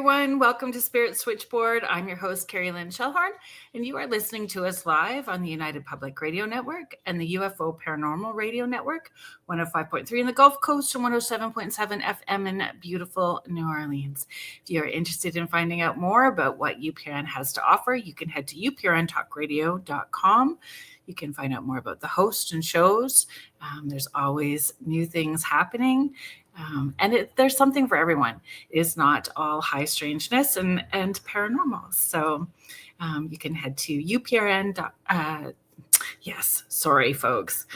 everyone. Welcome to Spirit Switchboard. I'm your host, Carrie Lynn Shellhorn, and you are listening to us live on the United Public Radio Network and the UFO Paranormal Radio Network, 105.3 in the Gulf Coast and 107.7 FM in beautiful New Orleans. If you are interested in finding out more about what UPRN has to offer, you can head to uprntalkradio.com. You can find out more about the host and shows. There's always new things happening. And there's something for everyone. It is not all high strangeness and paranormal. So you can head to UPRN. Yes, sorry, folks.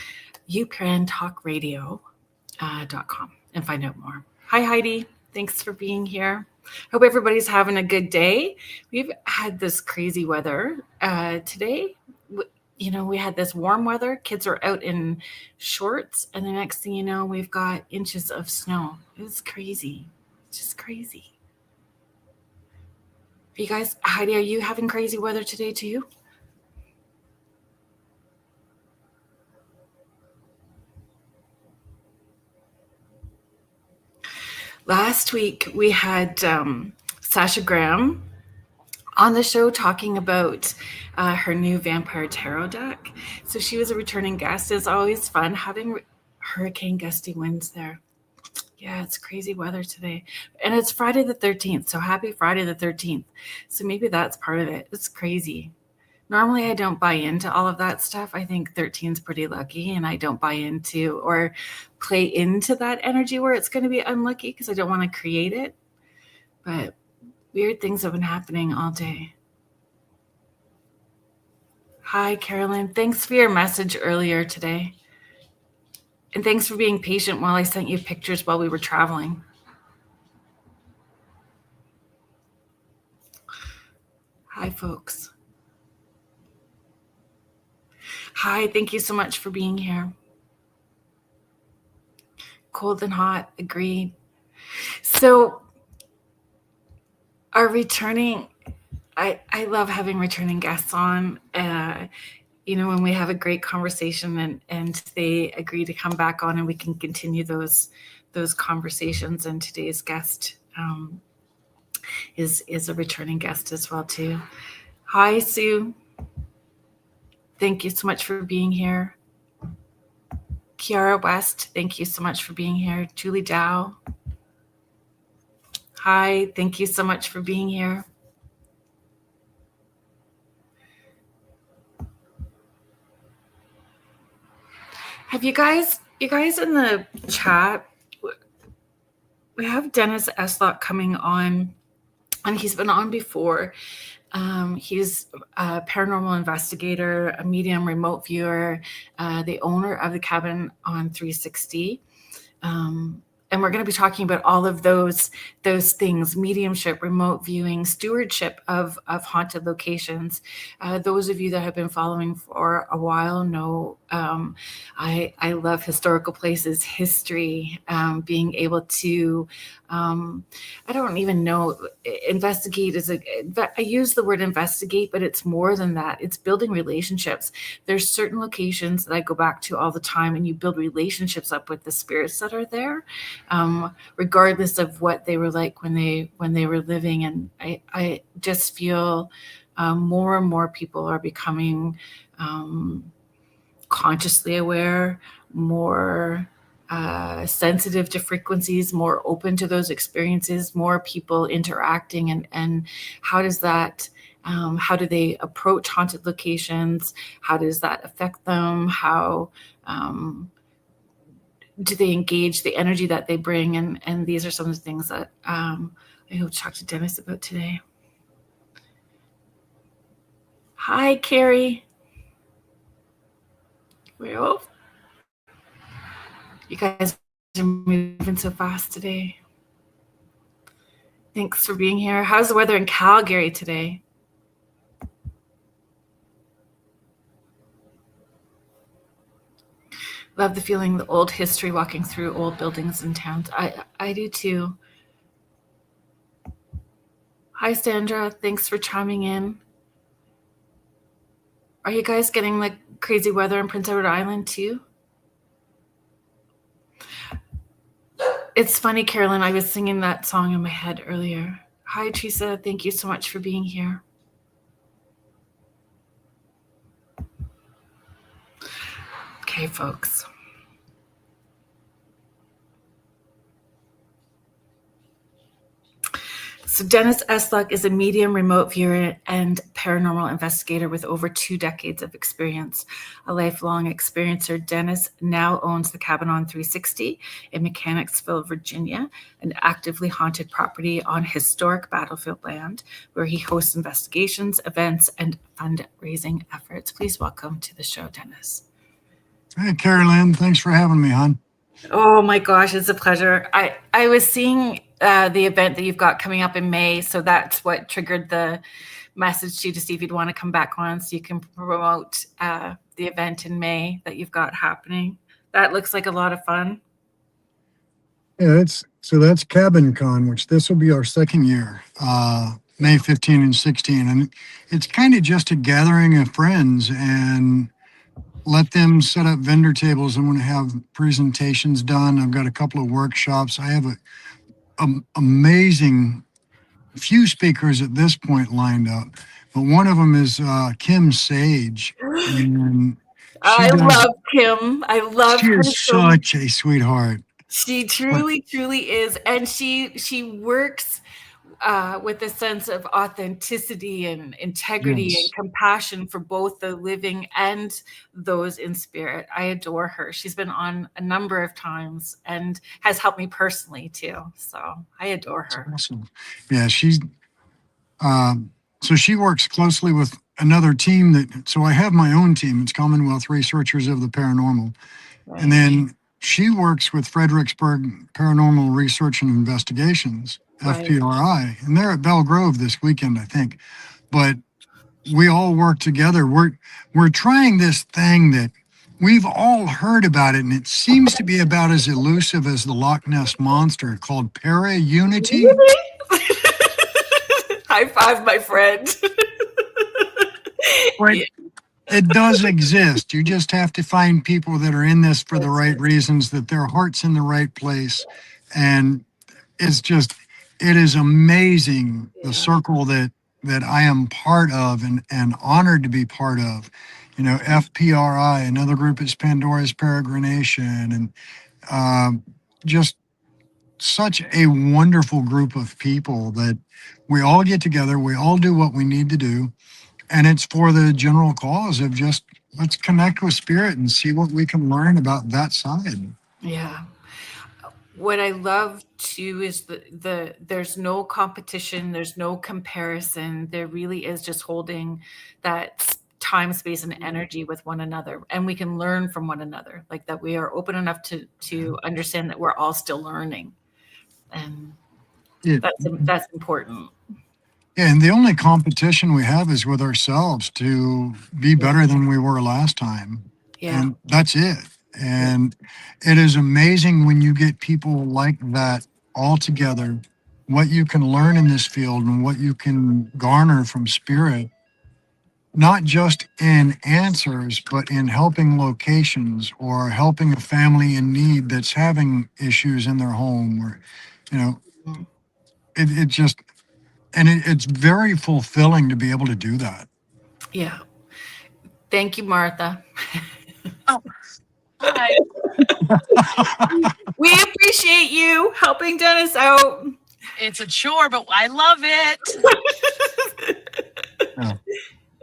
UPRNtalkradio.com and find out more. Hi, Heidi. Thanks for being here. Hope everybody's having a good day. We've had this crazy weather today. We had this warm weather. Kids are out in shorts. And the next thing you know, we've got inches of snow. It was crazy. Just crazy. You guys, Heidi, are you having crazy weather today too? Last week, we had Sasha Graham on the show talking about her new Vampire Tarot deck. So she was a returning guest. It's always fun having hurricane gusty winds there. Yeah, it's crazy weather today. And it's Friday the 13th. So happy Friday the 13th. So maybe that's part of it. It's crazy. Normally, I don't buy into all of that stuff. I think 13 is pretty lucky, and I don't buy into or play into that energy where it's going to be unlucky because I don't want to create it. But weird things have been happening all day. Hi, Carolyn. Thanks for your message earlier today. And thanks for being patient while I sent you pictures while we were traveling. Hi, folks. Hi, thank you so much for being here. Cold and hot, agreed. So our returning, I love having returning guests on, when we have a great conversation and they agree to come back on and we can continue those conversations. And today's guest is a returning guest as well too. Hi, Sue. Thank you so much for being here. Kiara West, thank you so much for being here. Julie Dow. Hi, thank you so much for being here. Have you guys in the chat, we have Dennis Estlock coming on, and he's been on before. He's a paranormal investigator, a medium, remote viewer, the owner of the cabin on 360. And we're going to be talking about all of those things: mediumship, remote viewing, stewardship of haunted locations. Those of you that have been following for a while know I love historical places, history, being able to, I don't even know, investigate I use the word investigate, but it's more than that. It's building relationships. There's certain locations that I go back to all the time, and you build relationships up with the spirits that are there. Regardless of what they were like when they were living. And I just feel more and more people are becoming consciously aware, more sensitive to frequencies, more open to those experiences, more people interacting. And how does that, how do they approach haunted locations? How does that affect them? How do they engage the energy that they bring? And these are some of the things that I hope to talk to Dennis about today. Hi, Carrie. Well, you guys are moving so fast today. Thanks for being here. How's the weather in Calgary today? Love the feeling, the old history, walking through old buildings and towns. I do too. Hi, Sandra. Thanks for chiming in. Are you guys getting like crazy weather in Prince Edward Island too? It's funny, Carolyn, I was singing that song in my head earlier. Hi, Teresa. Thank you so much for being here. Okay, folks. So Dennis Estlock is a medium, remote viewer, and paranormal investigator with over 2 decades of experience. A lifelong experiencer, Dennis now owns the Cabin on 360 in Mechanicsville, Virginia, an actively haunted property on historic battlefield land where he hosts investigations, events, and fundraising efforts. Please welcome to the show, Dennis. Hey, Carolyn, thanks for having me, hon. Oh my gosh, it's a pleasure. I was seeing the event that you've got coming up in May, so that's what triggered the message to you to see if you'd want to come back on so you can promote the event in May that you've got happening. That looks like a lot of fun. Yeah, that's Cabin Con, which this will be our second year, May 15 and 16. And it's kind of just a gathering of friends and let them set up vendor tables. I want to have presentations done. I've got a couple of workshops. I have a amazing few speakers at this point lined up, but one of them is Kim Sage. And I love Kim. I love she her is so much. such a sweetheart. She truly, truly is. And she works with a sense of authenticity and integrity Yes. and compassion for both the living and those in spirit. I adore her. She's been on a number of times and has helped me personally too. So I adore her. That's awesome. Yeah, she's so she works closely with another team so I have my own team. It's Commonwealth Researchers of the Paranormal. Right. And then she works with Fredericksburg Paranormal Research and Investigations, Right. FPRI, and they're at Bell Grove this weekend, I think. But we all work together. We're trying this thing that we've all heard about it, and it seems to be about as elusive as the Loch Ness Monster, called para-unity. High five, my friend. But it does exist. You just have to find people that are in this for the right reasons, that their heart's in the right place. And it is amazing, the circle that I am part of and honored to be part of. You know, FPRI, another group is Pandora's Peregrination, and just such a wonderful group of people that we all get together, we all do what we need to do, and it's for the general cause of just let's connect with spirit and see what we can learn about that side. Yeah. What I love too is the there's no competition, there's no comparison. There really is just holding that time, space, and energy with one another, and we can learn from one another. Like that, we are open enough to understand that we're all still learning, and that's important. Yeah, and the only competition we have is with ourselves to be better than we were last time. Yeah. And that's it. And it is amazing when you get people like that all together, what you can learn in this field and what you can garner from spirit, not just in answers, but in helping locations or helping a family in need that's having issues in their home, or, you know, it just, and it's very fulfilling to be able to do that. Yeah. Thank you, Martha. Oh, hi. We appreciate you helping Dennis out. It's a chore, but I love it.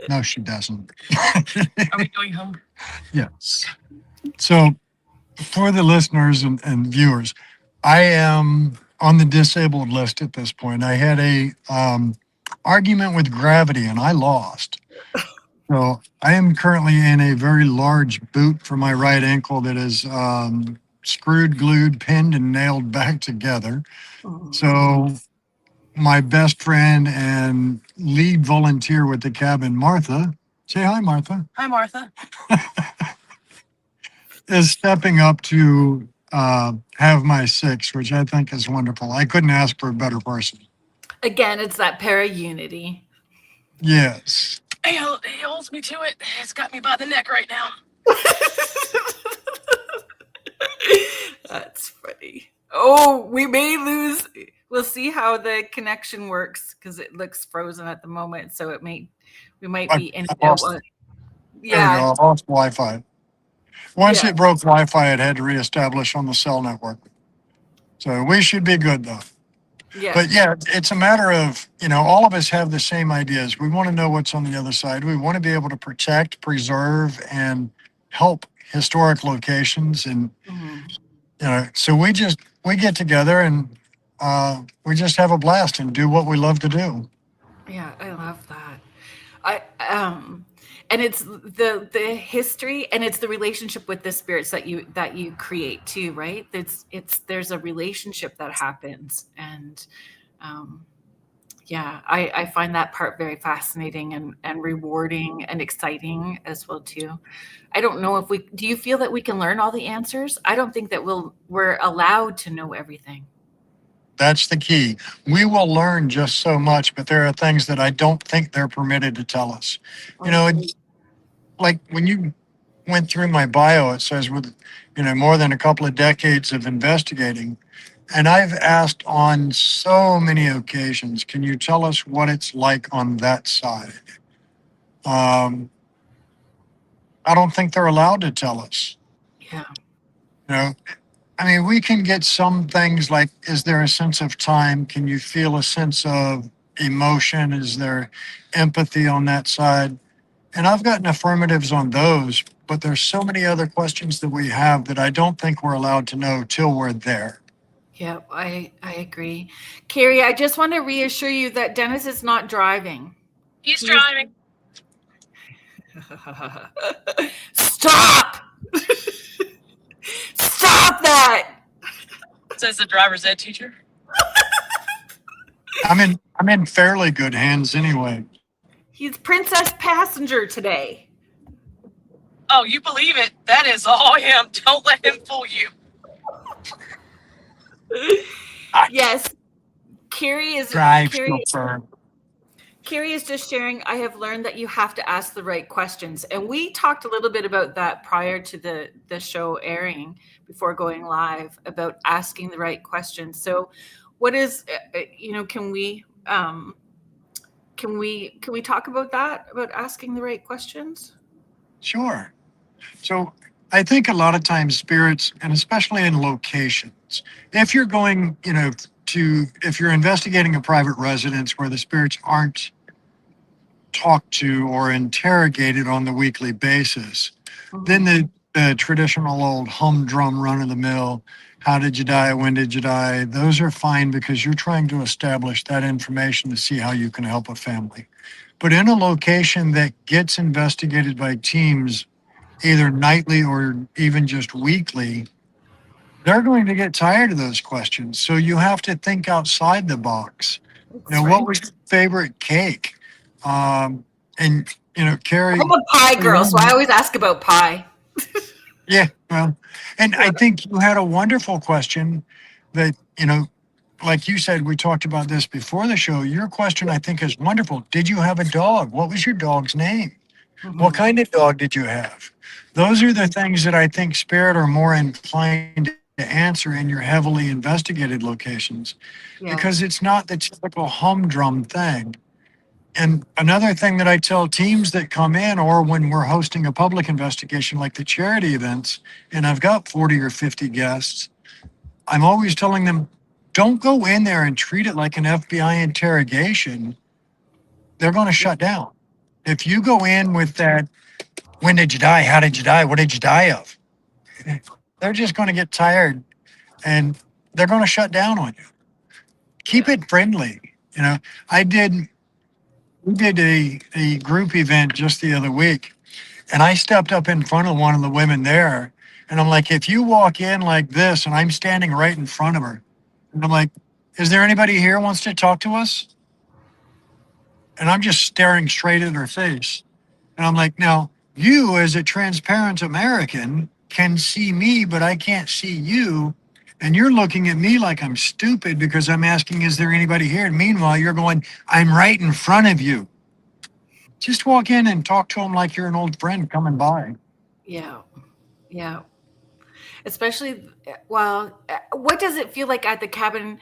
No, she doesn't. Are we going home? Yes. So for the listeners and viewers, I am on the disabled list at this point. I had a argument with gravity and I lost. So I am currently in a very large boot for my right ankle that is screwed, glued, pinned, and nailed back together. So my best friend and lead volunteer with the cabin, Martha, say hi, Martha. Hi, Martha. Is stepping up to have my 6, which I think is wonderful. I couldn't ask for a better person. Again, it's that para-unity. Yes. He holds me to it. It's got me by the neck right now. That's funny. Oh, we may lose We'll see how the connection works because it looks frozen at the moment. So we might I, be in I and out. lost, there we go. Yeah, I lost Wi-Fi. Once yeah, it broke Wi-Fi, it had to reestablish on the cell network. So we should be good though. yeah. But yeah, it's a matter of, all of us have the same ideas. We want to know what's on the other side. We want to be able to protect, preserve, and help historic locations. And, Mhm. so we get together and we just have a blast and do what we love to do. Yeah, I love that. I and it's the history and it's the relationship with the spirits that you create too, right? There's a relationship that happens, and um, yeah, I find that part very fascinating and rewarding and exciting as well too. I don't know if we do you feel that we can learn all the answers? I don't think that we're allowed to know everything. That's the key. We will learn just so much, but there are things that I don't think they're permitted to tell us. Mhm. Like when you went through my bio, it says with, more than a couple of decades of investigating. And I've asked on so many occasions, can you tell us what it's like on that side? Um, I don't think they're allowed to tell us. Yeah. You know, I mean, we can get some things like, is there a sense of time? Can you feel a sense of emotion? Is there empathy on that side? And I've gotten affirmatives on those, but there's so many other questions that we have that I don't think we're allowed to know till we're there. Yeah, I agree. Carrie, I just want to reassure you that Dennis is not driving. He's He is driving. Stop! Stop that! Says the driver's ed teacher. I'm in fairly good hands anyway. He's princess passenger today. Oh, you believe it? That is all him. Don't let him fool you. Yes, Carrie is Drive Carrie chauffeur. Carrie is just sharing. I have learned that you have to ask the right questions, and we talked a little bit about that prior to the show airing, before going live, about asking the right questions. So, what is can we talk about that, about asking the right questions? Sure. So I think a lot of times spirits, and especially in locations, if you're going, if you're investigating a private residence where the spirits aren't talked to or interrogated on the weekly basis, then the traditional old humdrum run of the mill, how did you die? When did you die? Those are fine because you're trying to establish that information to see how you can help a family. But in a location that gets investigated by teams, either nightly or even just weekly, they're going to get tired of those questions. So you have to think outside the box. That's What right. was your favorite cake? Um, and, Carrie, I'm a pie girl, so I always ask about pie. yeah, well, and I think you had a wonderful question that, like you said, we talked about this before the show. Your question, I think, is wonderful. Did you have a dog? What was your dog's name? What Mhm. kind of dog did you have? Those are the things that I think spirit are more inclined to answer in your heavily investigated locations, Yeah. because it's not the typical humdrum thing. And another thing that I tell teams that come in, or when we're hosting a public investigation like the charity events, and I've got 40 or 50 guests, I'm always telling them, don't go in there and treat it like an FBI interrogation. They're going to Yeah. shut down. If you go in with that, when did you die? How did you die? What did you die of? They're just going to get tired and they're going to shut down on you. Keep Yeah. it friendly. I did, we did a group event just the other week, and I stepped up in front of one of the women there. And I'm like, if you walk in like this, and I'm standing right in front of her, and I'm like, is there anybody here who wants to talk to us? And I'm just staring straight at her face. And I'm like, now, you as a transparent American can see me, but I can't see you. And you're looking at me like I'm stupid because I'm asking, is there anybody here? And meanwhile, you're going, I'm right in front of you. Just walk in and talk to them like you're an old friend coming by. Yeah. Yeah. Especially, well, what does it feel like at the cabin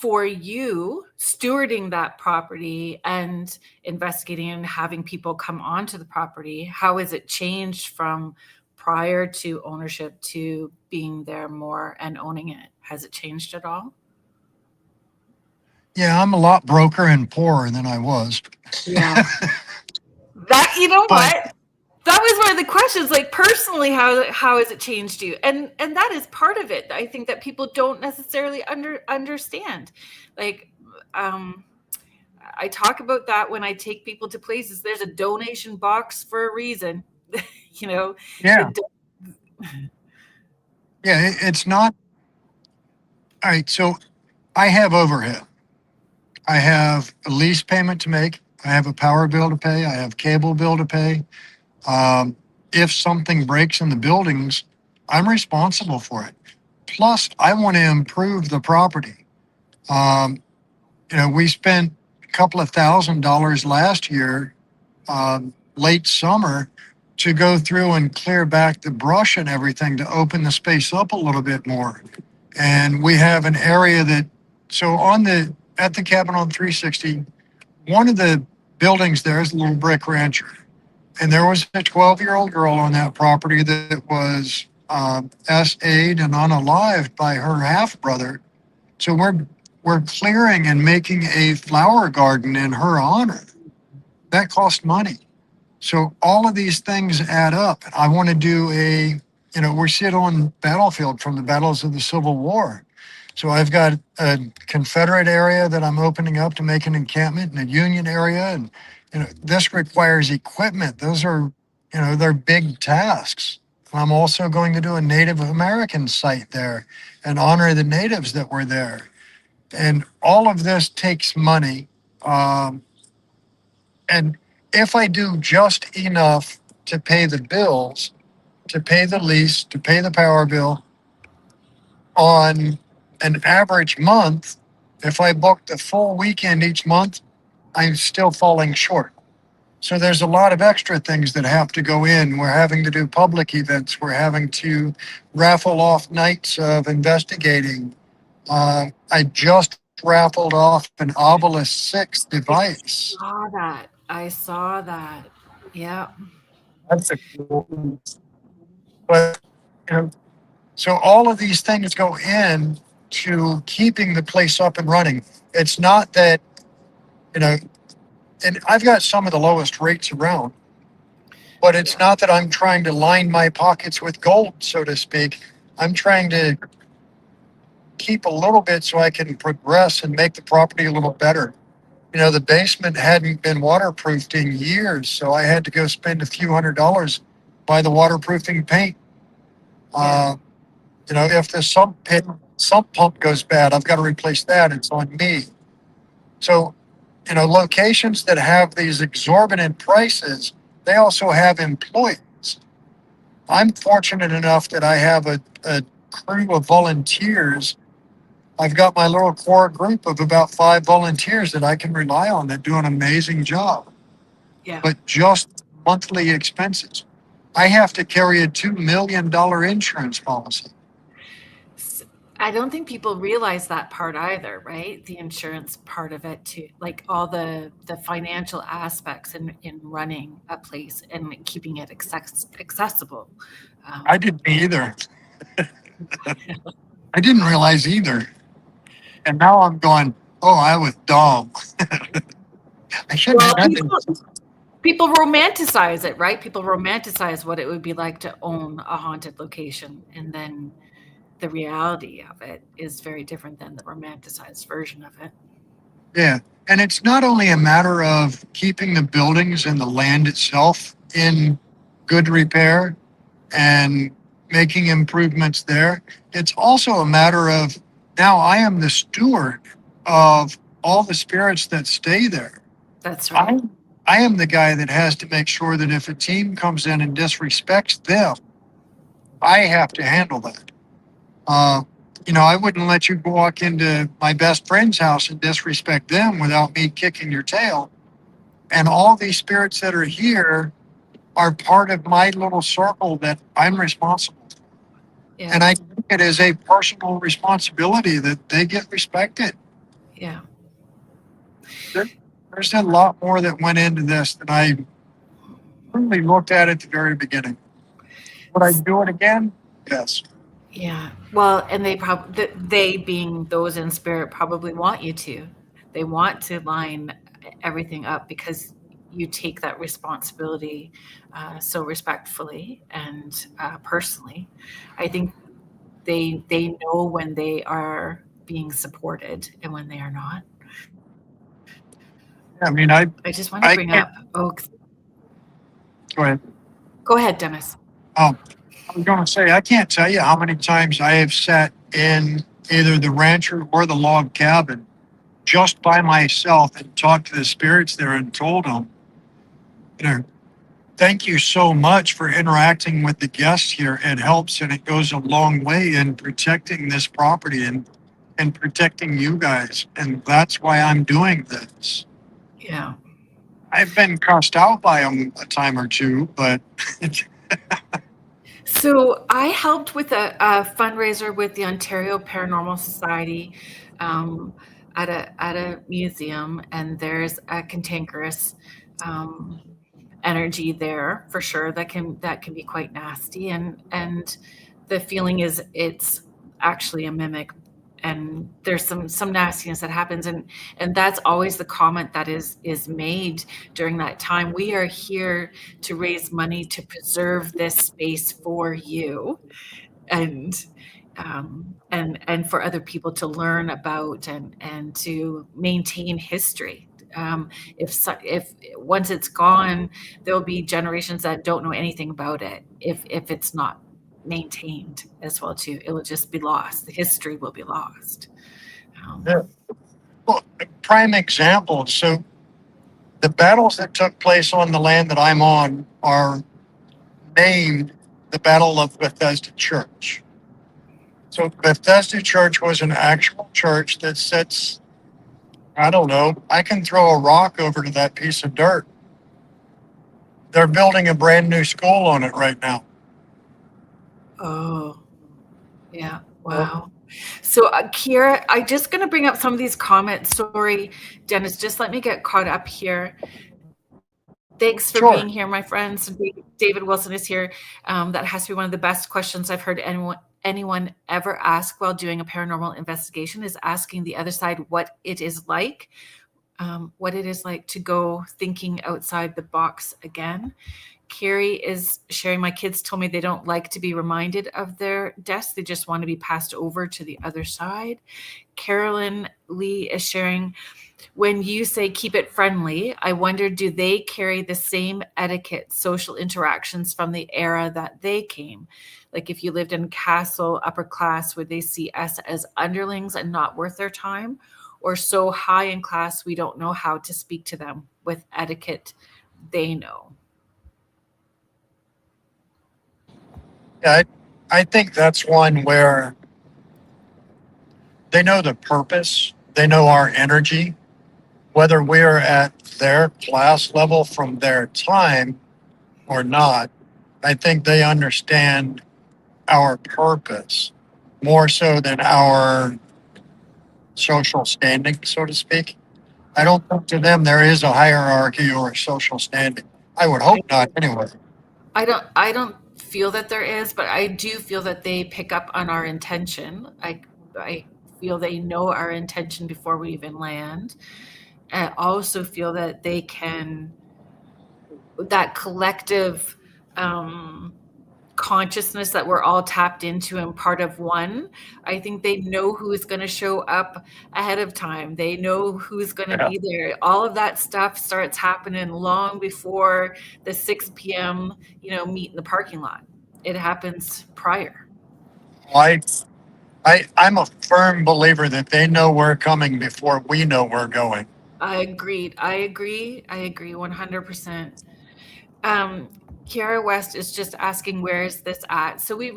for you stewarding that property and investigating and having people come onto the property, how has it changed from prior to ownership to being there more and owning it? Has it changed at all? Yeah, I'm a lot broker and poorer than I was. Yeah. That, you know But what? That was one of the questions, like personally, how has it changed you? And that is part of it. I think that people don't necessarily understand. Like, I talk about that when I take people to places. There's a donation box for a reason. You know, yeah, the it's not. All right, so I have overhead. I have a lease payment to make. I have a power bill to pay. I have cable bill to pay. If something breaks in the buildings, I'm responsible for it. Plus, I want to improve the property. Um, we spent a couple of $1,000s last year, late summer, to go through and clear back the brush and everything to open the space up a little bit more. And we have an area that, so at the cabin on 360, one of the buildings there is a little brick rancher. And there was a 12-year-old girl on that property that was SA'd and unalived by her half brother. So we're clearing and making a flower garden in her honor. That cost money. So all of these things add up. I want to do we're sit on battlefield from the battles of the Civil War. So I've got a Confederate area that I'm opening up to make an encampment, and a Union area. And, this requires equipment. Those are, they're big tasks. And I'm also going to do a Native American site there and honor the natives that were there. And all of this takes money. And if I do just enough to pay the bills, to pay the lease, to pay the power bill on an average month, if I book the full weekend each month, I'm still falling short. So there's a lot of extra things that have to go in. We're having to do public events. We're having to raffle off nights of investigating. I just raffled off an Obelisk 6 device. I saw that. Yeah. That's a cool. But so all of these things go in to keeping the place up and running. It's not that, and I've got some of the lowest rates around, but it's not that I'm trying to line my pockets with gold, so to speak. I'm trying to keep a little bit so I can progress and make the property a little better. The basement hadn't been waterproofed in years, so I had to go spend a few $100s buy the waterproofing paint. If the sump pump goes bad, I've got to replace that. It's on me. So, locations that have these exorbitant prices, they also have employees. I'm fortunate enough that I have a crew of volunteers. I've got my little core group of about 5 volunteers that I can rely on that do an amazing job. Yeah. But just monthly expenses. I have to carry a $2 million insurance policy. I don't think people realize that part either, right? The insurance part of it too, like all the financial aspects in running a place and keeping it accessible. I didn't either. I didn't realize either. And now I'm going, oh, I was dumb. I shouldn't have done it. People romanticize it, right? People romanticize what it would be like to own a haunted location. And then the reality of it is very different than the romanticized version of it. Yeah. And it's not only a matter of keeping the buildings and the land itself in good repair and making improvements there. It's also a matter of now I am the steward of all the spirits that stay there. That's right. I am the guy that has to make sure that if a team comes in and disrespects them, I have to handle that. I wouldn't let you walk into my best friend's house and disrespect them without me kicking your tail. And all these spirits that are here are part of my little circle that I'm responsible for. Yeah. And I think it is a personal responsibility that they get respected. Yeah. There's a lot more that went into this than I really looked at at the very beginning. Would I do it again? Yes. Yeah. Well, and they being those in spirit probably want you to. They want to line everything up because you take that responsibility so respectfully and personally. I think they know when they are being supported and when they are not. I mean, I just want to bring can't. up. Go ahead. Go ahead, Dennis. I was going to say, I can't tell you how many times I have sat in either the rancher or the log cabin just by myself and talked to the spirits there and told them, you know, thank you so much for interacting with the guests here. It helps and it goes a long way in protecting this property and protecting you guys. And that's why I'm doing this. Yeah. I've been cussed out by them a time or two, but So I helped with a fundraiser with the Ontario Paranormal Society at a museum, and there's a cantankerous energy there for sure that can be quite nasty, and the feeling is it's actually a mimic, and there's some nastiness that happens, and that's always the comment that is made during that time. We are here to raise money to preserve this space for you, and for other people to learn about and to maintain history. If once it's gone, there'll be generations that don't know anything about it if it's not maintained as well too. It'll just be lost. The history will be lost. yeah. Well, prime example. So the battles that took place on the land that I'm on are named the Battle of Bethesda Church. So Bethesda Church was an actual church that sits, I don't know, I can throw a rock over to that piece of dirt. They're building a brand new school on it right now. Oh, yeah. Wow. So, Kira, I'm just going to bring up some of these comments. Sorry, Dennis, just let me get caught up here. Thanks for being here, my friends. David Wilson is here. That has to be one of the best questions I've heard anyone ever ask while doing a paranormal investigation, is asking the other side what it is like to go thinking outside the box again. Carrie is sharing, my kids told me they don't like to be reminded of their deaths. They just want to be passed over to the other side. Carolyn Lee is sharing, when you say keep it friendly, I wonder, do they carry the same etiquette, social interactions from the era that they came? Like if you lived in castle, upper class, would they see us as underlings and not worth their time? Or so high in class, we don't know how to speak to them with etiquette they know? Yeah, I think that's one where they know the purpose, they know our energy, whether we're at their class level from their time or not. I think they understand our purpose more so than our social standing, so to speak. I don't think to them there is a hierarchy or a social standing. I would hope not anyway. I don't feel that there is, but I do feel that they pick up on our intention. I feel they know our intention before we even land. I also feel that they can, that collective consciousness that we're all tapped into and part of one. I think they know who's going to show up ahead of time. They know who's going to be there. All of that stuff starts happening long before the 6 p.m. Meet in the parking lot. It happens prior. I'm a firm believer that they know we're coming before we know we're going. I agree 100%. Kiara West is just asking, where is this at? So we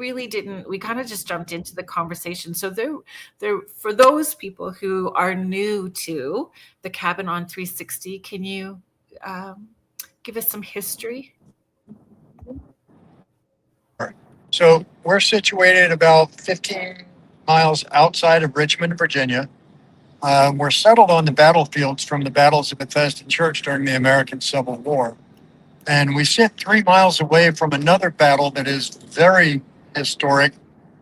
kind of just jumped into the conversation. So there, for those people who are new to the Cabin on 360, can you give us some history? So we're situated about 15 miles outside of Richmond, Virginia. were settled on the battlefields from the battles of Bethesda Church during the American Civil War. And we sit 3 miles away from another battle that is very historic,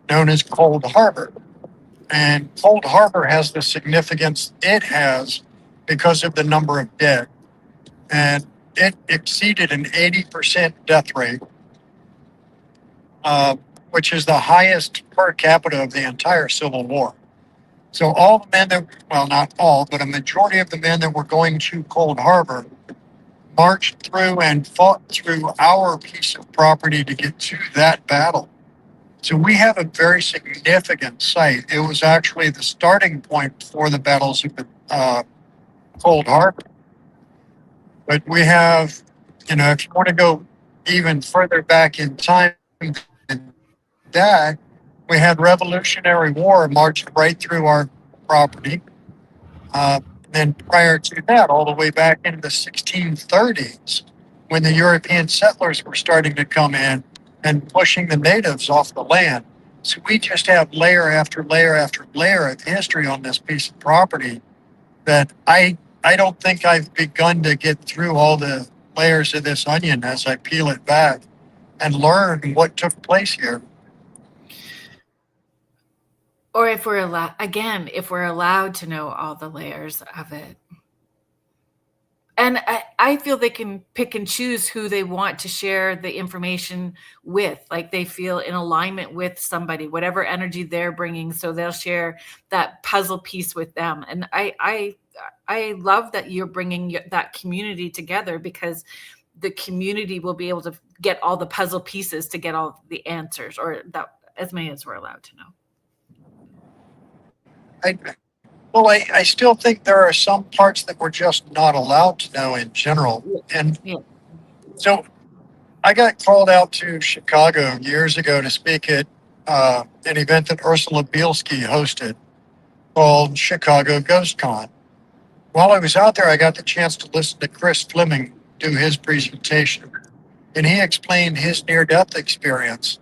known as Cold Harbor. And Cold Harbor has the significance it has because of the number of dead. And it exceeded an 80% death rate, which is the highest per capita of the entire Civil War. So all the men that, well, not all, but a majority of the men that were going to Cold Harbor marched through and fought through our piece of property to get to that battle. So we have a very significant site. It was actually the starting point for the battles of Cold Harbor. But we have, if you want to go even further back in time than that, we had Revolutionary War marched right through our property. Then prior to that, all the way back into the 1630s, when the European settlers were starting to come in and pushing the natives off the land. So we just have layer after layer after layer of history on this piece of property that I don't think I've begun to get through all the layers of this onion as I peel it back and learn what took place here. Or if we're allowed to know all the layers of it. And I feel they can pick and choose who they want to share the information with. Like they feel in alignment with somebody, whatever energy they're bringing. So they'll share that puzzle piece with them. And I love that you're bringing that community together, because the community will be able to get all the puzzle pieces to get all the answers, or that as many as we're allowed to know. I still think there are some parts that we're just not allowed to know in general. And so I got called out to Chicago years ago to speak at an event that Ursula Bielski hosted called Chicago Ghost Con. While I was out there, I got the chance to listen to Chris Fleming do his presentation. And he explained his near-death experience.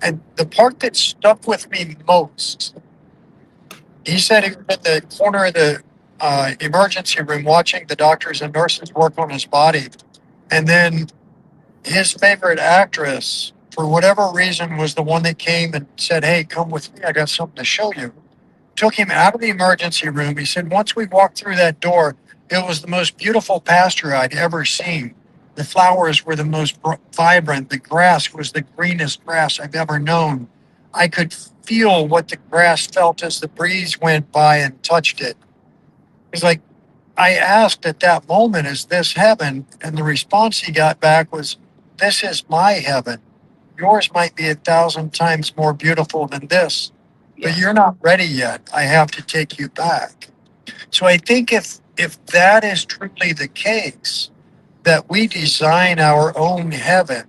And the part that stuck with me most, he said he was in the corner of the emergency room watching the doctors and nurses work on his body. And then his favorite actress, for whatever reason, was the one that came and said, "Hey, come with me. I got something to show you." Took him out of the emergency room. He said, once we walked through that door, it was the most beautiful pasture I'd ever seen. The flowers were the most vibrant. The grass was the greenest grass I've ever known. I could feel what the grass felt as the breeze went by and touched it. He's like, I asked at that moment, is this heaven? And the response he got back was, this is my heaven. Yours might be 1,000 times more beautiful than this, but you're not ready yet. I have to take you back. So I think if that is truly the case, that we design our own heaven,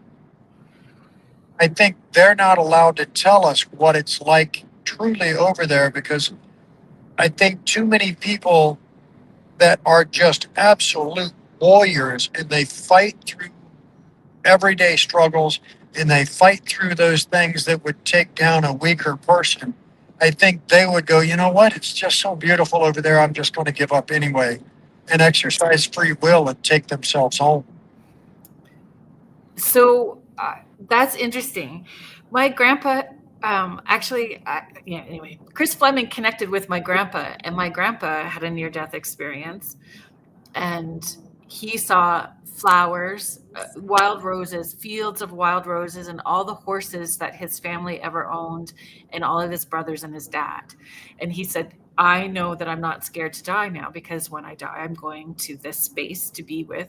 I think they're not allowed to tell us what it's like truly over there, because I think too many people that are just absolute warriors and they fight through everyday struggles and they fight through those things that would take down a weaker person. I think they would go, you know what? It's just so beautiful over there. I'm just going to give up anyway and exercise free will and take themselves home. So that's interesting. My grandpa, anyway, Chris Fleming connected with my grandpa, and my grandpa had a near-death experience, and he saw flowers, wild roses, fields of wild roses, and all the horses that his family ever owned, and all of his brothers and his dad. And he said, I know that I'm not scared to die now, because when I die, I'm going to this space to be with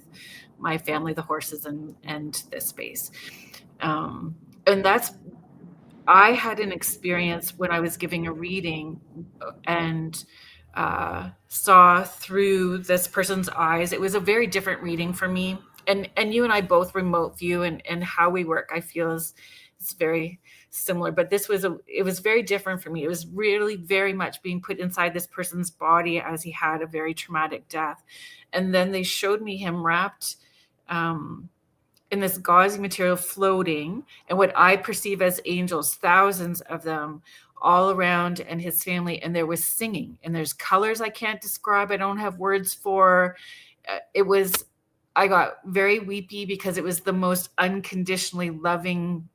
my family, the horses, and this space. And I had an experience when I was giving a reading and saw through this person's eyes. It was a very different reading for me. And you and I both remote view, and how we work, I feel is very similar, but it was very different for me. It was really very much being put inside this person's body as he had a very traumatic death. And then they showed me him wrapped in this gauzy material, floating, and what I perceive as angels, thousands of them, all around, and his family, and there was singing, and there's colors I can't describe. I don't have words for. It was, I got very weepy because it was the most unconditionally loving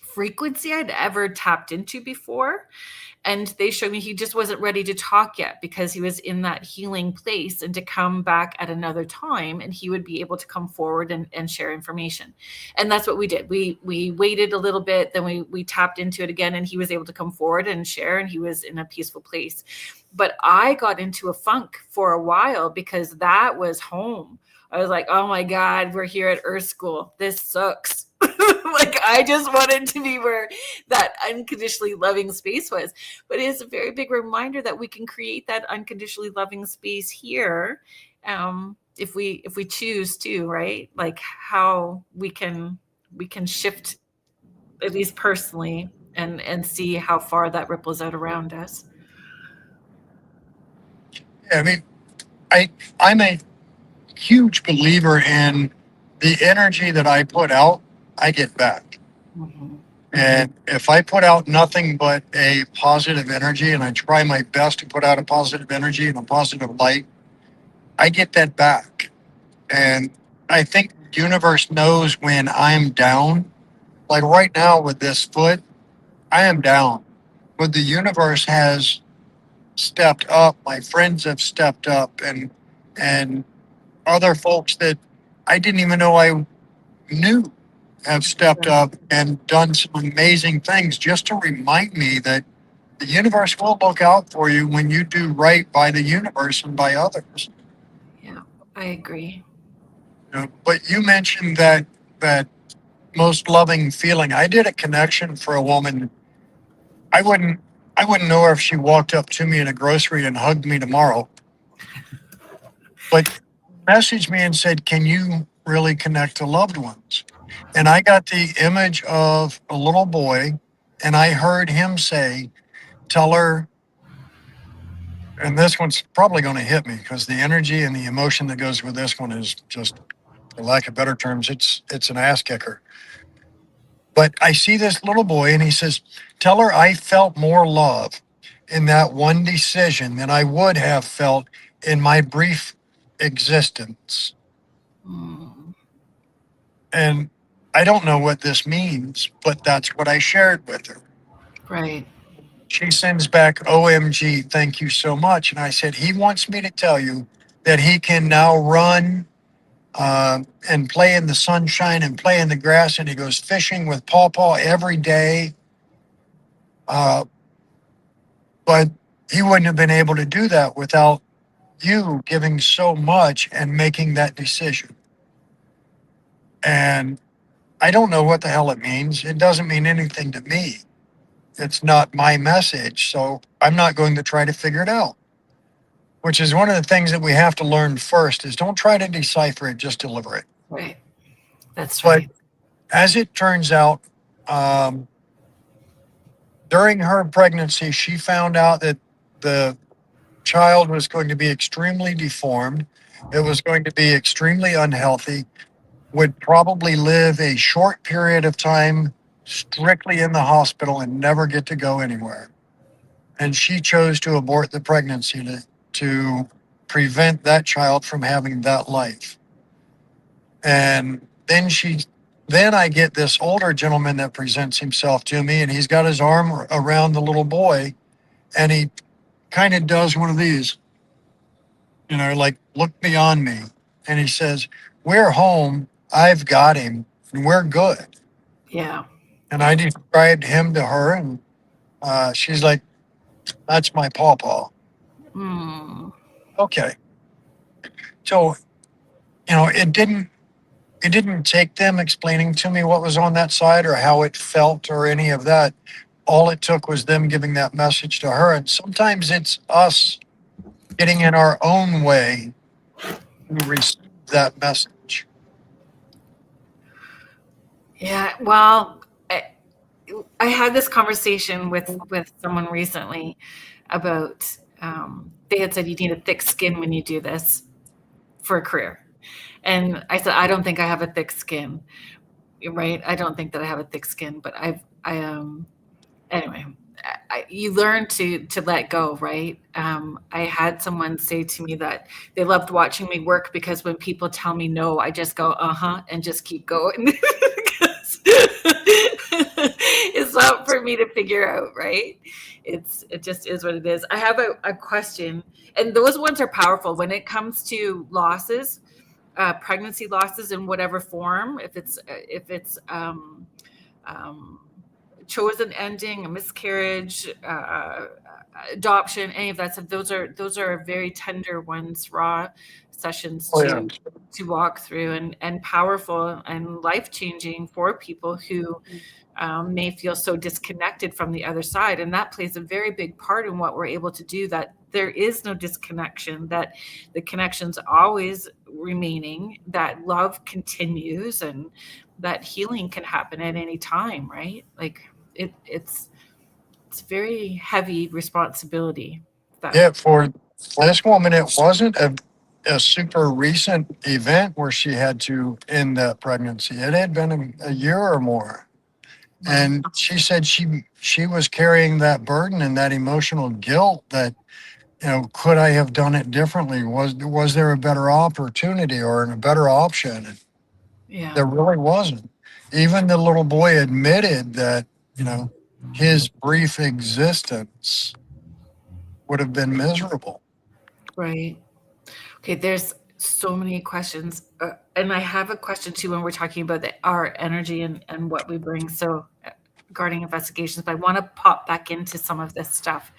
frequency I'd ever tapped into before. And they showed me he just wasn't ready to talk yet because he was in that healing place, and to come back at another time and he would be able to come forward and share information. And that's what we did. We waited a little bit, then we tapped into it again, and he was able to come forward and share, and he was in a peaceful place. But I got into a funk for a while because that was home. I was like, oh my God, we're here at Earth School. This sucks. Like, I just wanted to be where that unconditionally loving space was. But it's a very big reminder that we can create that unconditionally loving space here, if we choose to, right? Like, how we can shift, at least personally, and see how far that ripples out around us. Yeah, I mean, I'm a huge believer in the energy that I put out, I get back. Mm-hmm. And if I put out nothing but a positive energy, and I try my best to put out a positive energy and a positive light, I get that back. And I think the universe knows when I'm down. Like right now with this foot, I am down. But the universe has stepped up. My friends have stepped up, and other folks that I didn't even know I knew have stepped up and done some amazing things just to remind me that the universe will look out for you when you do right by the universe and by others. Yeah, I agree. You know, but you mentioned that most loving feeling. I did a connection for a woman. I wouldn't know her if she walked up to me in a grocery and hugged me tomorrow. But messaged me and said, "Can you really connect to loved ones?" And I got the image of a little boy, and I heard him say, "Tell her," and this one's probably going to hit me because the energy and the emotion that goes with this one is just, for lack of better terms, it's an ass kicker. But I see this little boy, and he says, "Tell her I felt more love in that one decision than I would have felt in my brief existence." Mm. And I don't know what this means, but that's what I shared with her. Right. She sends back, "OMG, thank you so much." And I said, "He wants me to tell you that he can now run and play in the sunshine and play in the grass. And he goes fishing with Paw Paw every day. Uh, but he wouldn't have been able to do that without you giving so much and making that decision." And I don't know what the hell it means. It doesn't mean anything to me. It's not my message. So I'm not going to try to figure it out, which is one of the things that we have to learn first is don't try to decipher it, just deliver it. Right. That's But right. as it turns out, during her pregnancy, she found out that the child was going to be extremely deformed. It was going to be extremely unhealthy, would probably live a short period of time strictly in the hospital and never get to go anywhere. And she chose to abort the pregnancy to prevent that child from having that life. And then I get this older gentleman that presents himself to me, and he's got his arm around the little boy, and he kind of does one of these, like, "Look beyond me." And he says, "We're home. I've got him, and we're good." Yeah. And I described him to her, and she's like, "That's my pawpaw." Mm. Okay. So, it didn't take them explaining to me what was on that side or how it felt or any of that. All it took was them giving that message to her. And sometimes it's us getting in our own way to receive that message. Yeah. Well, I had this conversation with someone recently about, they had said you need a thick skin when you do this for a career. And I said, I don't think I have a thick skin, right? I don't think that I have a thick skin, but anyway, you learn to let go, right? I had someone say to me that they loved watching me work because when people tell me no, I just go and just keep going. Because it's not for me to figure out, right? It just is what it is. I have a question, and those ones are powerful when it comes to losses, pregnancy losses in whatever form. If it's chosen ending, a miscarriage, adoption, any of that stuff. Those are very tender ones, raw sessions to walk through, and powerful and life changing for people who may feel so disconnected from the other side. And that plays a very big part in what we're able to do, that there is no disconnection, that the connection's always remaining, that love continues, and that healing can happen at any time, right? Like it's very heavy responsibility. For this woman, it wasn't a super recent event where she had to end that pregnancy. It had been a year or more. And she said she was carrying that burden and that emotional guilt that, could I have done it differently? Was there a better opportunity or a better option? Yeah. There really wasn't. Even the little boy admitted that, his brief existence would have been miserable. Right. Okay, there's so many questions. And I have a question too when we're talking about our energy and what we bring. So regarding investigations, but I want to pop back into some of this stuff.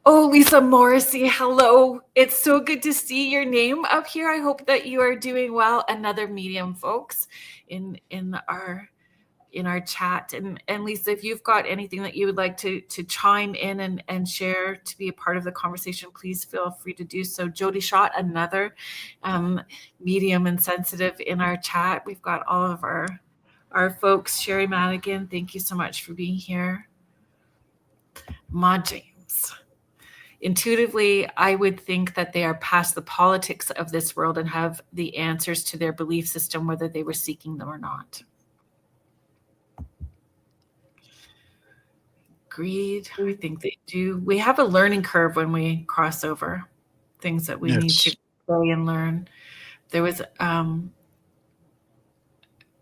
Lisa Morrissey, hello. It's so good to see your name up here. I hope that you are doing well. Another medium, folks, in our chat. And Lisa, if you've got anything that you would like to chime in and share to be a part of the conversation, please feel free to do so. Jody Schott, another medium and sensitive in our chat. We've got all of our folks. Sherry Madigan, thank you so much for being here. Ma James. Intuitively, I would think that they are past the politics of this world and have the answers to their belief system, whether they were seeking them or not. Agreed. I think they do. We have a learning curve when we cross over, things that we need to play and learn. There was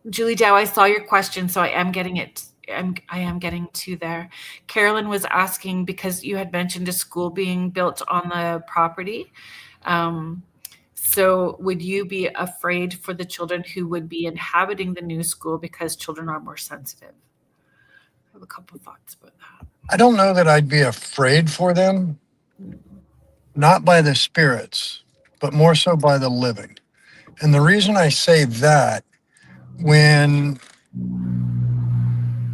Julie Dow, I saw your question, so I am getting it. I am getting to there. Carolyn was asking, because you had mentioned a school being built on the property. So would you be afraid for the children who would be inhabiting the new school because children are more sensitive? I have a couple of thoughts about that. I don't know that I'd be afraid for them, not by the spirits, but more so by the living. And the reason I say that, when,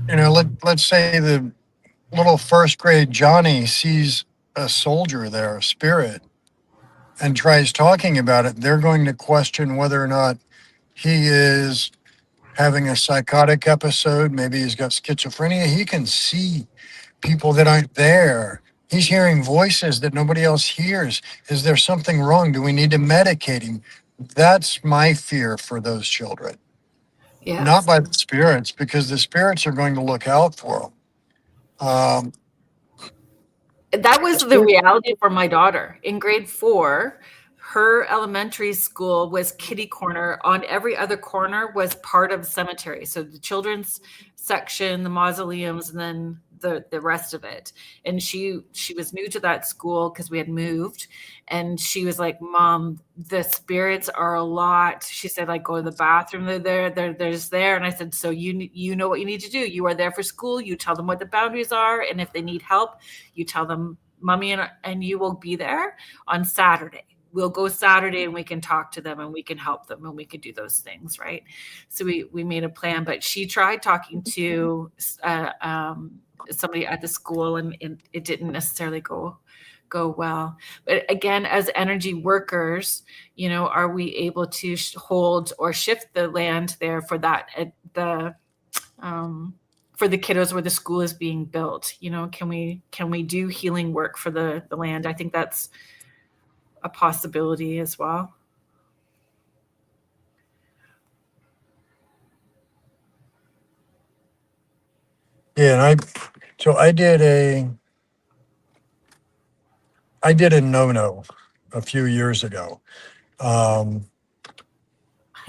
let's say the little first grade Johnny sees a soldier there, a spirit, and tries talking about it, they're going to question whether or not he is having a psychotic episode. Maybe he's got schizophrenia. He can see people that aren't there. He's hearing voices that nobody else hears. Is there something wrong? Do we need to medicate him? That's my fear for those children. Yes. Not by the spirits, because the spirits are going to look out for them. That was the reality for my daughter. In grade 4, her elementary school was kitty corner. On every other corner was part of the cemetery. So the children's section, the mausoleums, and then the rest of it. And she was new to that school because we had moved. And she was like, Mom, the spirits are a lot. She said, like, go to the bathroom. They're there. And I said, so you know what you need to do. You are there for school. You tell them what the boundaries are. And if they need help, you tell them, Mommy and you will be there on Saturday. We'll go Saturday and we can talk to them and we can help them and we can do those things, right? So we made a plan, but she tried talking to somebody at the school and it didn't necessarily go well. But again, as energy workers, are we able to hold or shift the land there for that for the kiddos where the school is being built? Can we do healing work for the land? I think that's a possibility as well. Yeah, and I did a no-no a few years ago. Um,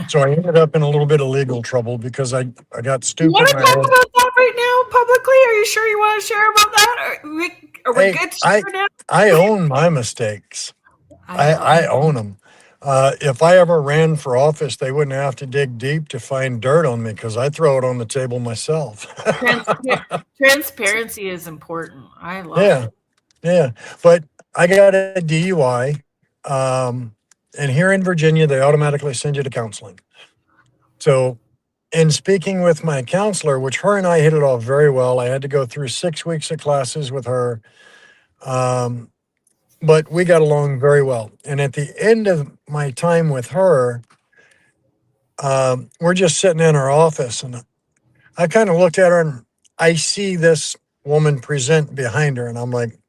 so I ended up in a little bit of legal trouble because I got You want stupid. to talk about that right now publicly? Are you sure you want to share about that? Are we Hey, good to share now? I own my mistakes. I know. I own them. If I ever ran for office, they wouldn't have to dig deep to find dirt on me because I throw it on the table myself. Transpar- Transparency is important. I love Yeah, it. yeah. But I got a DUI. And here in Virginia, they automatically send you to counseling. So, in speaking with my counselor, which her and I hit it off very well, I had to go through 6 weeks of classes with her. Um, but we got along very well. And at the end of my time with her, we're just sitting in her office, and I kind of looked at her and I see this woman present behind her, and I'm like,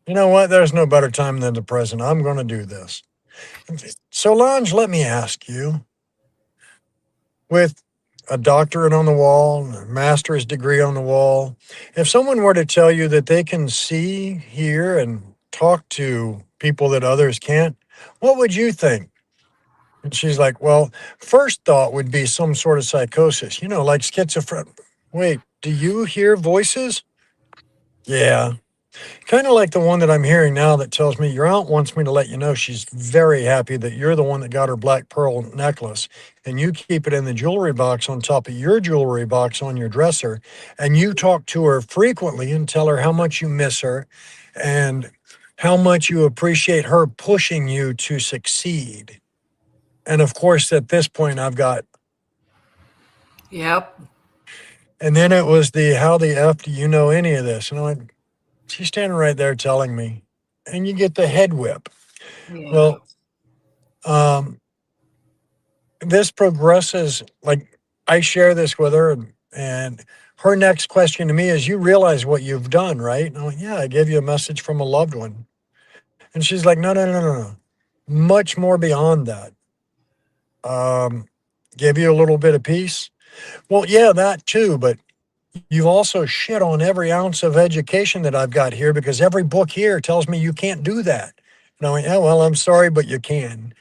you know what? There's no better time than the present. I'm going to do this. Solange, let me ask you, with a doctorate on the wall, a master's degree on the wall, if someone were to tell you that they can see, hear, and talk to people that others can't, what would you think? And she's like, well, first thought would be some sort of psychosis, like schizophrenia. Wait, do you hear voices? Yeah. Kind of like the one that I'm hearing now that tells me your aunt wants me to let you know she's very happy that you're the one that got her black pearl necklace and you keep it in the jewelry box on top of your jewelry box on your dresser. And you talk to her frequently and tell her how much you miss her and how much you appreciate her pushing you to succeed. And of course, at this point, I've got, Yep. and then it was the how the F do you know any of this? And I'm like, she's standing right there telling me, and you get the head whip. Yeah. Well, um, this progresses. Like I share this with her, and her next question to me is, "You realize what you've done, right?" And I'm like, "Yeah, I gave you a message from a loved one." And she's like, "No, no, no, no, no, much more beyond that. Um, give you a little bit of peace." Well, yeah, that too, but you've also shit on every ounce of education that I've got here because every book here tells me you can't do that. And I went, yeah, well, I'm sorry, but you can.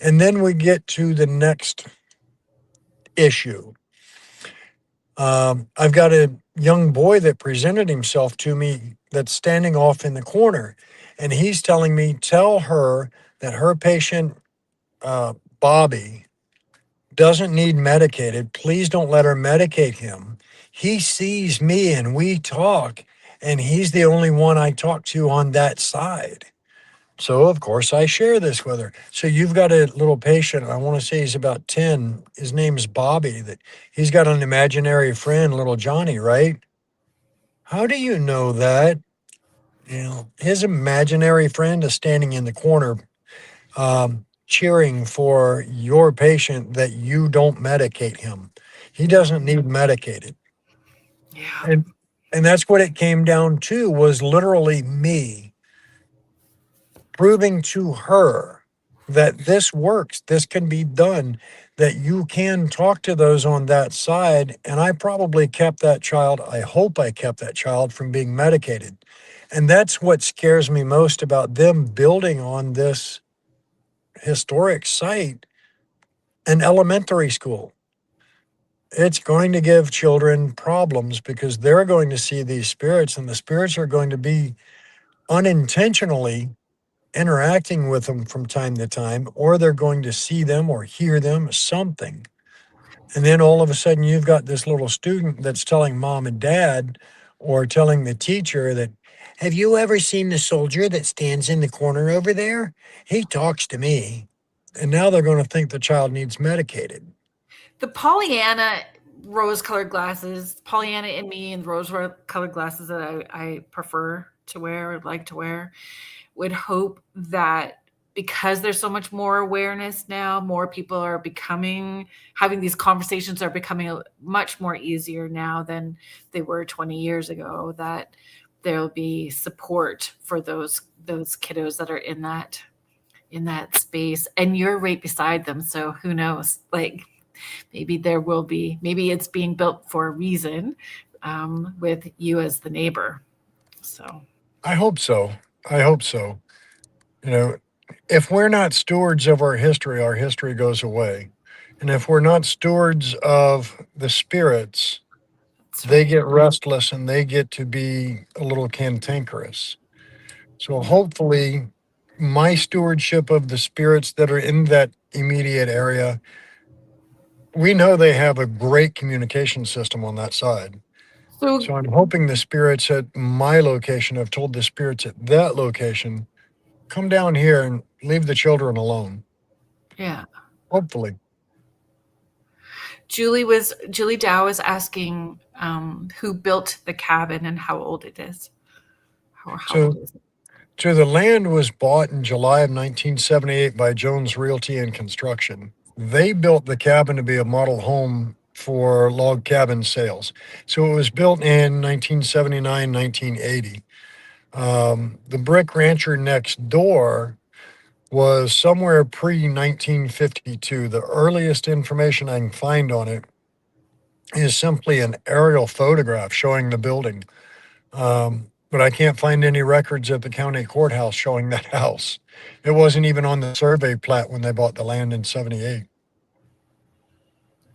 And then we get to the next issue. I've got a young boy that presented himself to me that's standing off in the corner. And he's telling me, tell her that her patient, Bobby, doesn't need medicated. Please don't let her medicate him. He sees me and we talk, and he's the only one I talk to on that side. So, of course, I share this with her. So, you've got a little patient, I want to say he's about 10. His name's Bobby, that he's got an imaginary friend, little Johnny, right? How do you know that? His imaginary friend is standing in the corner cheering for your patient that you don't medicate him. He doesn't need medicated. Yeah. And that's what it came down to was literally me proving to her that this works, this can be done, that you can talk to those on that side. And I probably kept that child, I hope I kept that child from being medicated. And that's what scares me most about them building on this historic site, an elementary school. It's going to give children problems because they're going to see these spirits, and the spirits are going to be unintentionally interacting with them from time to time, or they're going to see them or hear them, something. And then all of a sudden, you've got this little student that's telling mom and dad or telling the teacher that, have you ever seen the soldier that stands in the corner over there? He talks to me. And now they're going to think the child needs medicated. The Pollyanna rose-colored glasses, Pollyanna in me and rose-colored glasses that I prefer to wear, or like to wear, would hope that because there's so much more awareness now, more people are having these conversations are becoming much more easier now than they were 20 years ago, that there'll be support for those kiddos that are in that space. And you're right beside them. So who knows? Like, maybe there will be, maybe it's being built for a reason, with you as the neighbor. So I hope so. I hope so. You know, if we're not stewards of our history goes away. And if we're not stewards of the spirits, that's they right. get restless and they get to be a little cantankerous. So Yeah. hopefully, my stewardship of the spirits that are in that immediate area, we know they have a great communication system on that side. So So I'm hoping the spirits at my location have told the spirits at that location, come down here and leave the children alone. yeah, Hopefully. Julie Dow was asking who built the cabin and how old it is. How old So, is it? so the land was bought in July of 1978 by Jones Realty and Construction. They built the cabin to be a model home for log cabin sales. So it was built in 1979, 1980. The brick rancher next door was somewhere pre 1952. The earliest information I can find on it is simply an aerial photograph showing the building. But I can't find any records at the county courthouse showing that house. It wasn't even on the survey plat when they bought the land in 78.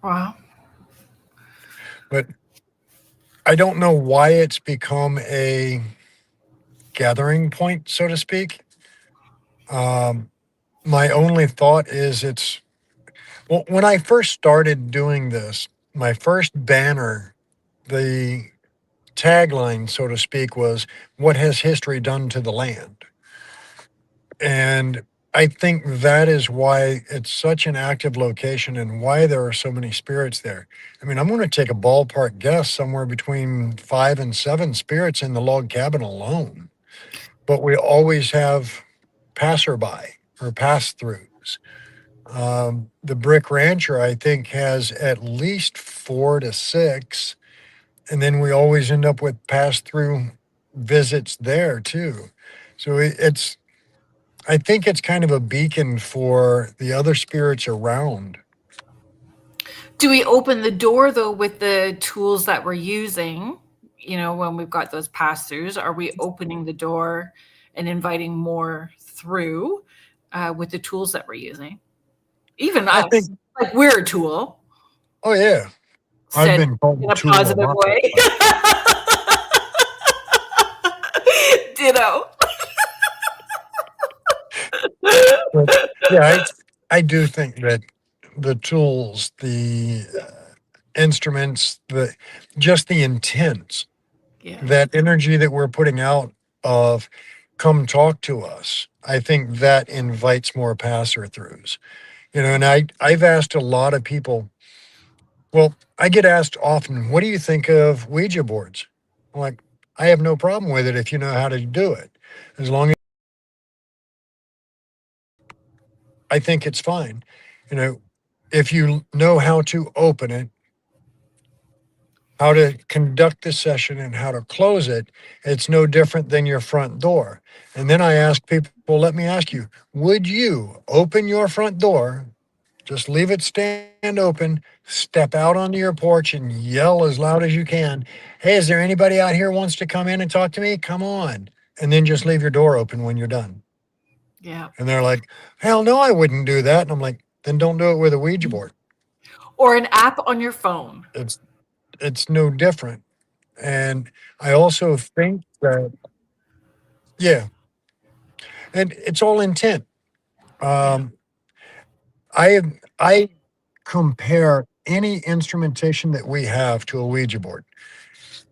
Wow. But I don't know why it's become a gathering point, so to speak. My only thought is well, when I first started doing this, my first banner, the tagline, so to speak, was "What has history done to the land?" And I think that is why it's such an active location and why there are so many spirits there. I mean, I'm going to take a ballpark guess somewhere between 5 and 7 spirits in the log cabin alone. But we always have passerby or pass throughs. The Brick Rancher, I think, has at least 4 to 6. And then we always end up with pass through visits there too. So I think it's kind of a beacon for the other spirits around. Do we open the door though with the tools that we're using? You know, when we've got those pass throughs, are we opening the door and inviting more through with the tools that we're using? Even I us, think, like we're a tool, oh yeah, I've said been called in a a tool a positive lot. way. Ditto. But yeah, I do think that the tools, the instruments, just the intents, Yeah. that energy that we're putting out of come talk to us, I think that invites more passer throughs. And I've asked a lot of people, well, I get asked often, what do you think of Ouija boards? I'm like, I have no problem with it if you know how to do it. As long as I think it's fine. You know, if you know how to open it, how to conduct the session and how to close it, it's no different than your front door. And then I ask people, let me ask you, would you open your front door, just leave it stand open, step out onto your porch and yell as loud as you can, hey, is there anybody out here wants to come in and talk to me? Come on. And then just leave your door open when you're done. Yeah. And they're like, hell no, I wouldn't do that. And I'm like, then don't do it with a Ouija board. Or an app on your phone. It's no different. And I also think that, yeah, and it's all intent. Yeah. Um, I compare any instrumentation that we have to a Ouija board.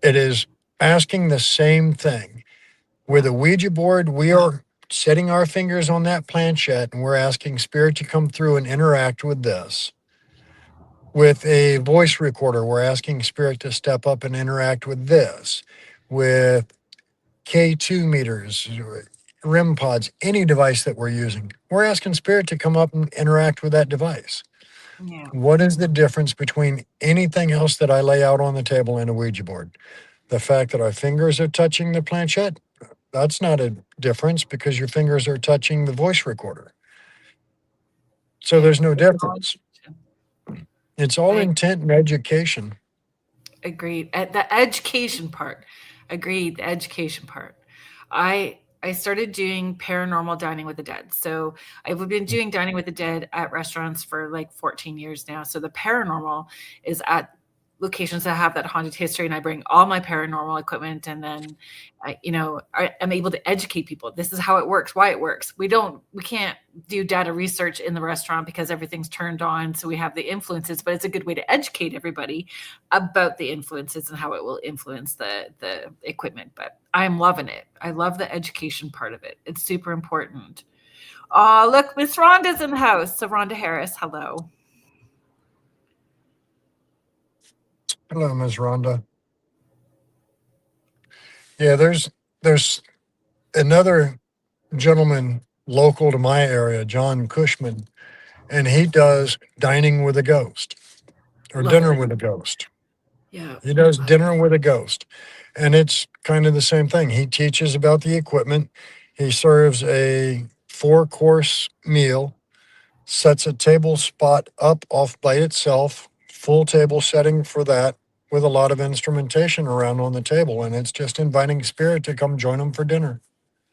It is asking the same thing. With a Ouija board, we are setting our fingers on that planchette and we're asking spirit to come through and interact with this. With a voice recorder, we're asking spirit to step up and interact with this. With K2 meters, REM pods, any device that we're using, we're asking spirit to come up and interact with that device. Yeah. What is the difference between anything else that I lay out on the table and a Ouija board? The fact that our fingers are touching the planchette, that's not a difference because your fingers are touching the voice recorder. So Yeah. there's no difference. It's all intent and education. At the education part. Agreed. The education part. I started doing paranormal dining with the dead. So I've been doing dining with the dead at restaurants for like 14 years now. So the paranormal is at locations that have that haunted history, and I bring all my paranormal equipment, and then I'm able to educate people. This is how it works, why it works. We can't do data research in the restaurant because everything's turned on, so we have the influences, but it's a good way to educate everybody about the influences and how it will influence the equipment. But I'm loving it. I love the education part of it. It's super important. Oh, look, Miss Rhonda's in the house. So Rhonda Harris, hello. Hello, Ms. Rhonda. Yeah, there's another gentleman local to my area, John Cushman, and he does dining with a ghost or dinner with a ghost. Yeah. He does dinner with a ghost. And it's kind of the same thing. He teaches about the equipment. He serves a 4-course meal, sets a table spot up off by itself, full table setting for that, with a lot of instrumentation around on the table. And it's just inviting spirit to come join them for dinner.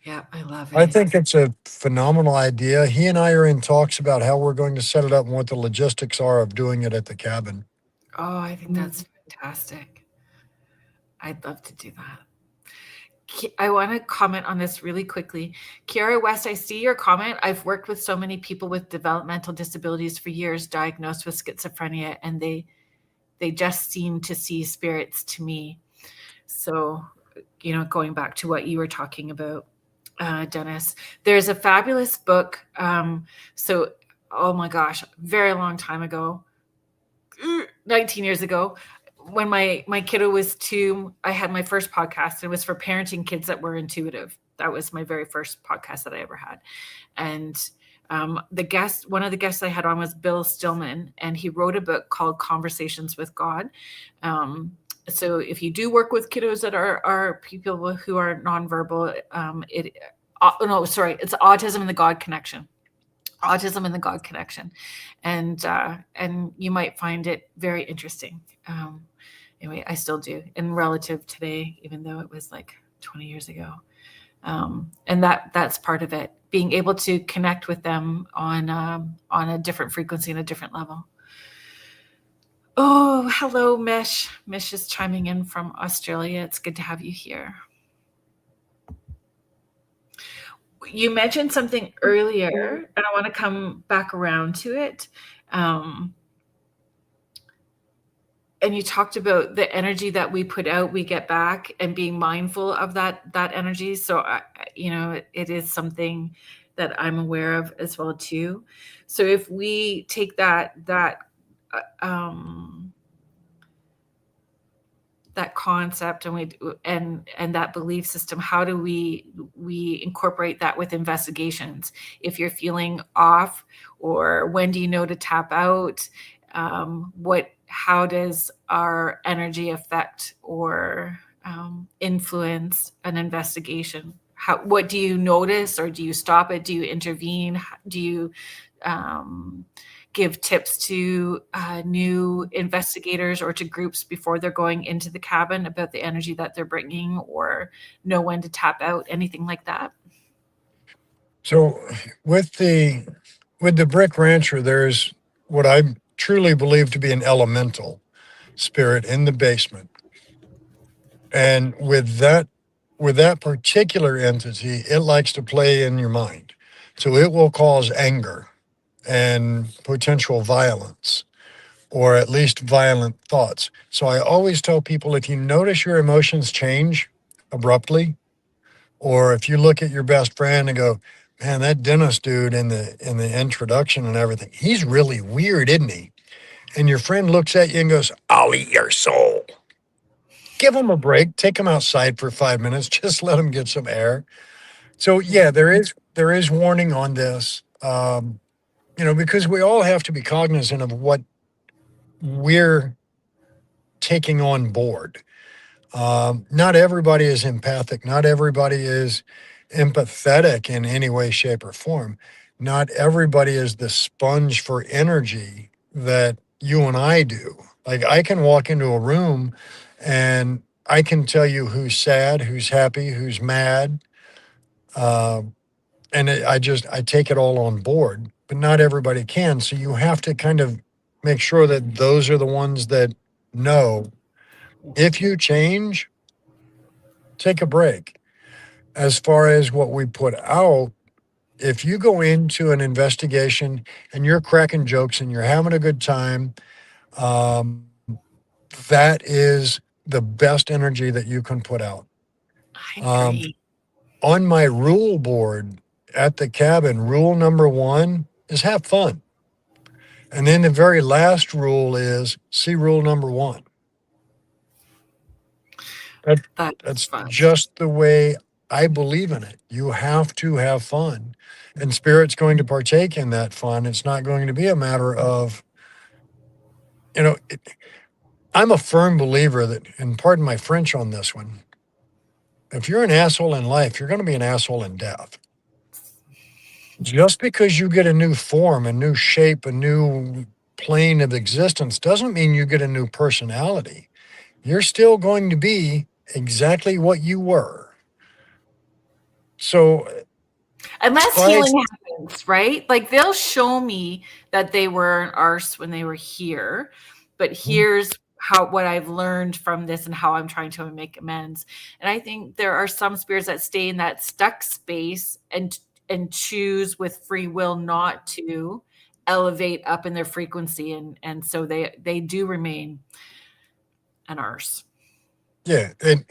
Yeah, I love it. I think it's a phenomenal idea. He and I are in talks about how we're going to set it up and what the logistics are of doing it at the cabin. Oh, I think that's fantastic. I'd love to do that. I want to comment on this really quickly. Kiara West, I see your comment. I've worked with so many people with developmental disabilities for years, diagnosed with schizophrenia, and they just seem to see spirits to me. So, going back to what you were talking about, Dennis, there's a fabulous book. Oh my gosh, very long time ago, 19 years ago, when my kiddo was 2, I had my first podcast. It was for parenting kids that were intuitive. That was my very first podcast that I ever had. And one of the guests I had on was Bill Stillman, and he wrote a book called Conversations with God. So if you do work with kiddos that are people who are nonverbal, it's Autism and the God Connection. Autism and the God Connection. And you might find it very interesting. Anyway, I still do, in relative today, even though it was like 20 years ago. And that's part of it, being able to connect with them on a different frequency and a different level. Oh, hello, Mish. Mish is chiming in from Australia. It's good to have you here. You mentioned something earlier, and I want to come back around to it. And you talked about the energy that we put out, we get back, and being mindful of that energy. So, it is something that I'm aware of as well too. So if we take that concept and that belief system, how do we incorporate that with investigations? If you're feeling off, or when do you know to tap out? How does our energy affect or influence an investigation? What do you notice, or do you stop it? Do you intervene? Do you give tips to new investigators or to groups before they're going into the cabin about the energy that they're bringing, or know when to tap out, anything like that? So with the Brick Rancher, there's what I truly believe to be an elemental spirit in the basement. And with that particular entity, it likes to play in your mind. So it will cause anger and potential violence, or at least violent thoughts. So I always tell people, if you notice your emotions change abruptly, or if you look at your best friend and go, man, that Dennis dude in the introduction and everything, he's really weird, isn't he? And your friend looks at you and goes, I'll eat your soul. Give him a break. Take him outside for 5 minutes. Just let him get some air. So yeah, there is warning on this, because we all have to be cognizant of what we're taking on board. Not everybody is empathic. Not everybody is empathetic in any way, shape, or form. Not everybody is the sponge for energy that you and I do. Like I can walk into a room and I can tell you who's sad, who's happy, who's mad. And I take it all on board, but not everybody can. So you have to kind of make sure that those are the ones that know if you change, take a break. As far as what we put out, if you go into an investigation and you're cracking jokes and you're having a good time, um, that is the best energy that you can put out. I Um, agree. on my rule board at the cabin, rule number 1 is have fun. And then the very last rule is see rule number 1. That's That's fun. just the way I believe in it. You have to have fun. And Spirit's going to partake in that fun. It's not going to be a matter of, I'm a firm believer that, and pardon my French on this one, if you're an asshole in life, you're going to be an asshole in death. Just because you get a new form, a new shape, a new plane of existence doesn't mean you get a new personality. You're still going to be exactly what you were. So, Unless healing happens, right? Like they'll show me that they were an arse when they were here, but here's what I've learned from this and how I'm trying to make amends. And I think there are some spirits that stay in that stuck space and choose with free will not to elevate up in their frequency, and so they do remain an arse. Yeah, and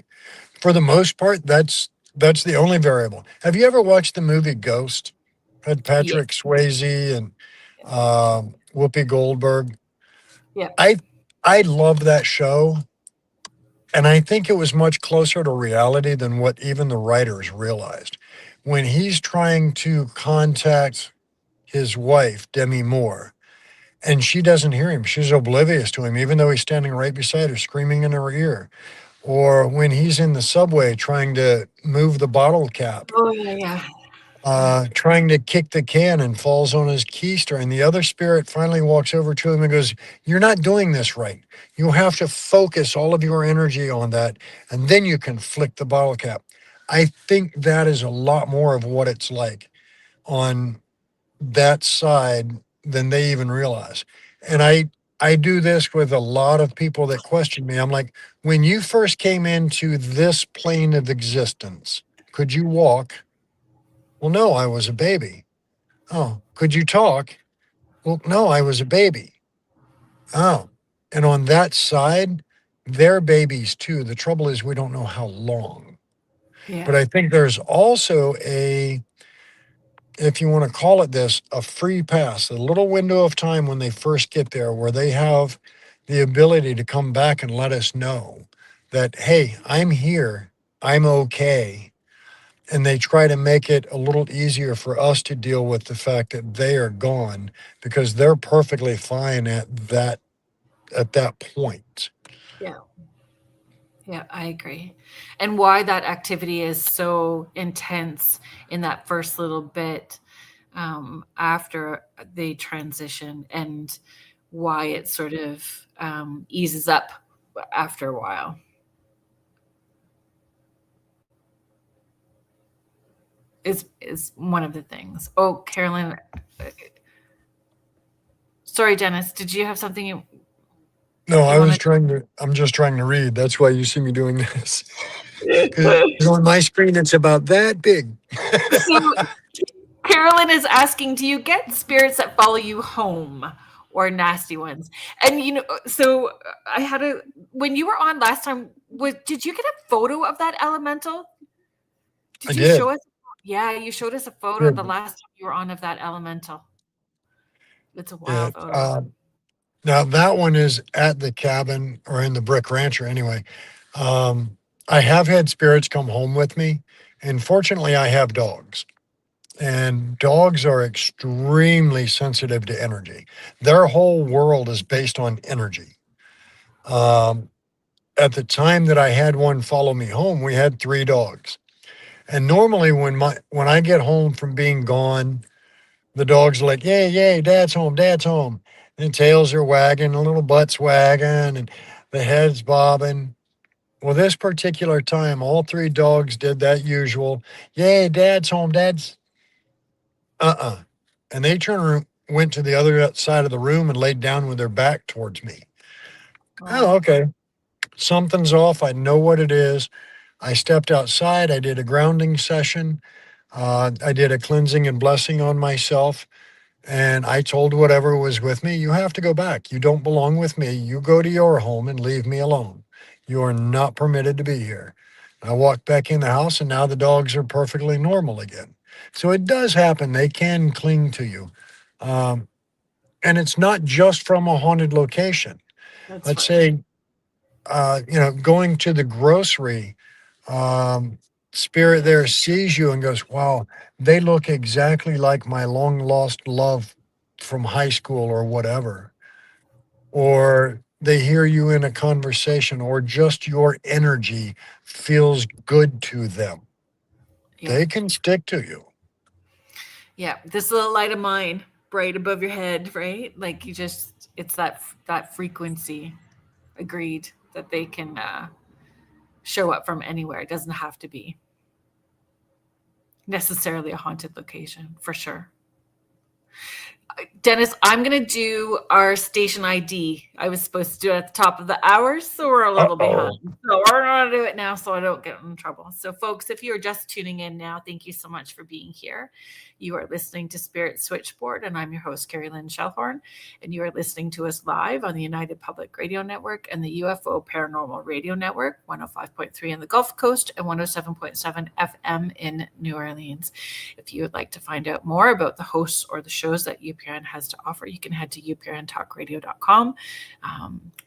for the most part, that's the only variable. Have you ever watched the movie Ghost? Had Patrick Swayze and Whoopi Goldberg. Yeah. I love that show, and I think it was much closer to reality than what even the writers realized. When he's trying to contact his wife, Demi Moore, and she doesn't hear him. She's oblivious to him, even though he's standing right beside her, screaming in her ear. Or when he's in the subway trying to move the bottle cap, Oh, yeah. trying to kick the can and falls on his keister. And the other spirit finally walks over to him and goes, "You're not doing this right. You have to focus all of your energy on that, and then you can flick the bottle cap." I think that is a lot more of what it's like on that side than they even realize. And I do this with a lot of people that question me. I'm like, when you first came into this plane of existence, could you walk? Well, no, I was a baby. Oh, could you talk? Well, no, I was a baby. Oh, and on that side, they're babies too. The trouble is we don't know how long. Yeah. But I think there's also if you want to call it this, a free pass, a little window of time when they first get there where they have the ability to come back and let us know that, hey, I'm here, I'm okay. And they try to make it a little easier for us to deal with the fact that they are gone because they're perfectly fine at that point. Yeah. Yeah, I agree. And why that activity is so intense in that first little bit after they transition, and why it sort of eases up after a while. Is one of the things. Oh, Carolyn. Sorry, Dennis. Did you have something you? No, I'm just trying to read. That's why you see me doing this. On my screen, it's about that big. So, Carolyn is asking, do you get spirits that follow you home or nasty ones? And, so when you were on last time, did you get a photo of that elemental? I did. Show us? Yeah, you showed us a photo the last time you were on of that elemental. It's a wild photo. Now that one is at the cabin or in the Brick Rancher anyway. I have had spirits come home with me, and fortunately I have dogs. And dogs are extremely sensitive to energy. Their whole world is based on energy. At the time that I had one follow me home, we had 3 dogs. And normally when I get home from being gone, the dogs are like, "Yay, yay, dad's home, dad's home." and the tails are wagging, the little butt's wagging, and the head's bobbing. Well, this particular time, all three dogs did that usual, yay, dad's home, dad's, uh-uh. And they went to the other side of the room and laid down with their back towards me. Oh, Oh, okay. Something's off. I know what it is. I stepped outside. I did a grounding session. I did a cleansing and blessing on myself. And I told whatever was with me, you have to go back. You don't belong with me. You go to your home and leave me alone. You are not permitted to be here. I walked back in the house, and now the dogs are perfectly normal again. So it does happen. They can cling to you. Um, and it's not just from a haunted location. that's Let's right. say, going to the grocery, spirit there sees you and goes, wow, they look exactly like my long lost love from high school or whatever. Or they hear you in a conversation, or just your energy feels good to them. Yeah. They can stick to you. Yeah. This little light of mine right above your head, right? Like it's that frequency. Agreed that they can show up from anywhere. It doesn't have to be necessarily a haunted location, for sure. Dennis, I'm going to do our station ID. I was supposed to do it at the top of the hour, so we're a little behind. So we're going to do it now so I don't get in trouble. So, folks, if you're just tuning in now, thank you so much for being here. You are listening to Spirit Switchboard, and I'm your host, Carrie Lynn Shellhorn, and you are listening to us live on the United Public Radio Network and the UFO Paranormal Radio Network, 105.3 in the Gulf Coast and 107.7 FM in New Orleans. If you would like to find out more about the hosts or the shows that UPRN has to offer, you can head to uprntalkradio.com.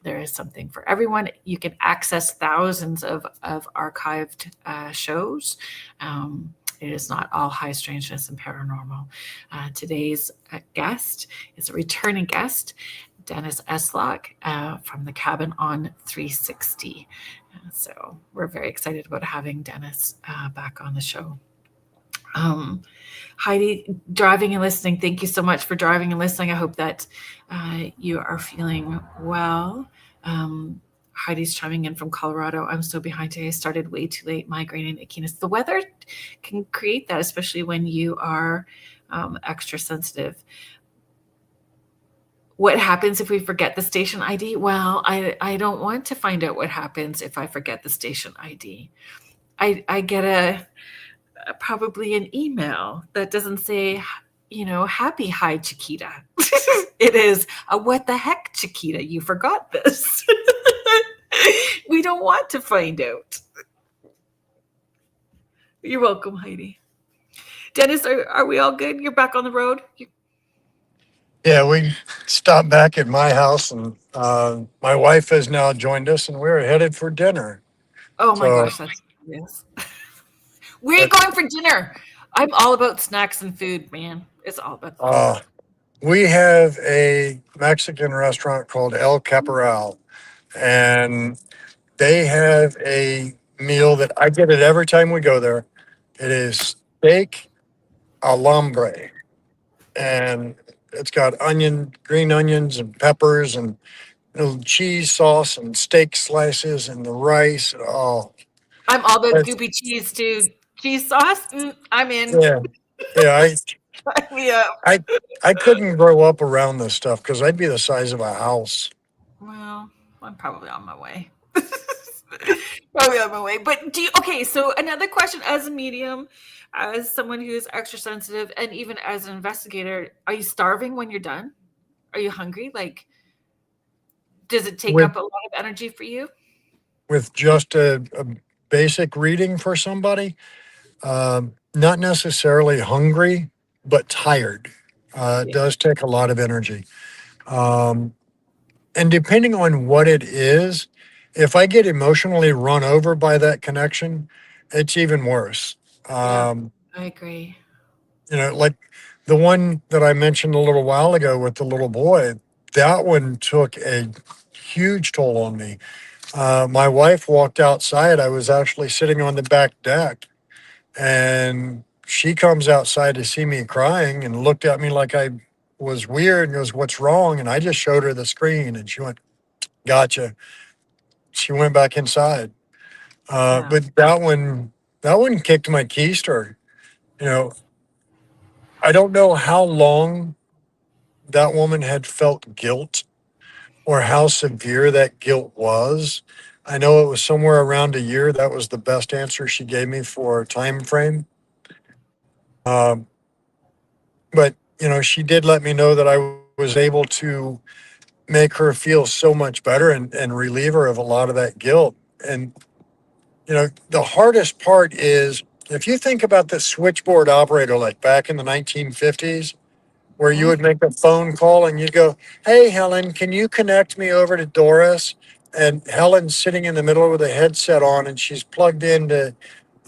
There is something for everyone. You can access thousands of archived shows. It is not all high strangeness and paranormal. Today's guest is a returning guest, Dennis Estlock from the Cabin on 360. So we're very excited about having Dennis back on the show. Heidi, driving and listening, thank you so much for driving and listening. I hope that you are feeling well. Heidi's chiming in from Colorado. I'm so behind today. I started way too late, migraine and ickiness. The weather can create that, especially when you are extra sensitive. What happens if we forget the station ID? Well, I don't want to find out what happens if I forget the station ID. I get probably an email that doesn't say, happy hi, Chiquita. It is a what the heck, Chiquita, you forgot this. We don't want to find out. You're welcome, Heidi. Dennis, are we all good? You're back on the road? Yeah, we stopped back at my house, and my wife has now joined us, and we're headed for dinner. Oh my gosh, that's yes. Where are you going for dinner? I'm all about snacks and food, man. It's all about food. We have a Mexican restaurant called El Caporal, and they have a meal that I get it every time we go there. It is steak alambre, and it's got green onions and peppers and little cheese sauce and steak slices and the rice. Oh, I'm all about goopy cheese too. Cheese sauce? I'm in. yeah. Yeah. I couldn't grow up around this stuff because I'd be the size of a house. Well, I'm probably on my way. But so another question, as a medium, as someone who's extra sensitive, and even as an investigator, are you starving when you're done? Are you hungry? Like, does it take up a lot of energy for you? With just a basic reading for somebody, not necessarily hungry, but tired. It does take a lot of energy. And depending on what it is, if I get emotionally run over by that connection, it's even worse. I agree. Like the one that I mentioned a little while ago with the little boy, that one took a huge toll on me. My wife walked outside. I was actually sitting on the back deck, and she comes outside to see me crying and looked at me like I was weird and goes, "What's wrong?" And I just showed her the screen, and she went, "Gotcha." She went back inside. Yeah. But that one kicked my keister. You know, I don't know how long that woman had felt guilt or how severe that guilt was. I know it was somewhere around a year. That was the best answer she gave me for a time frame. Um, but she did let me know that I was able to make her feel so much better and relieve her of a lot of that guilt. And the hardest part is if you think about the switchboard operator, like back in the 1950s, where you Mhm. would make a phone call and you'd go, "Hey, Helen, can you connect me over to Doris?" And Helen's sitting in the middle with a headset on and she's plugged into,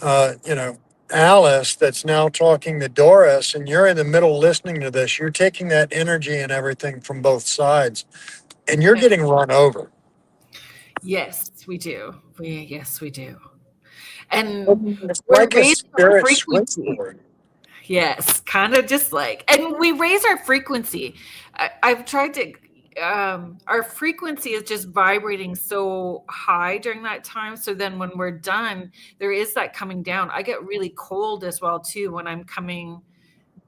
uh, you know, Alice that's now talking to Doris, and you're in the middle listening to this. You're taking that energy and everything from both sides, and you're Yeah. getting run over. Yes, we do. Yes, we do. And It's we're like a raising our spirit frequency. switchboard. Yes, kind of just like, and we raise our frequency. I've tried to, our frequency is just vibrating so high during that time. So then when we're done, there is that coming down. I get really cold as well, too, when I'm coming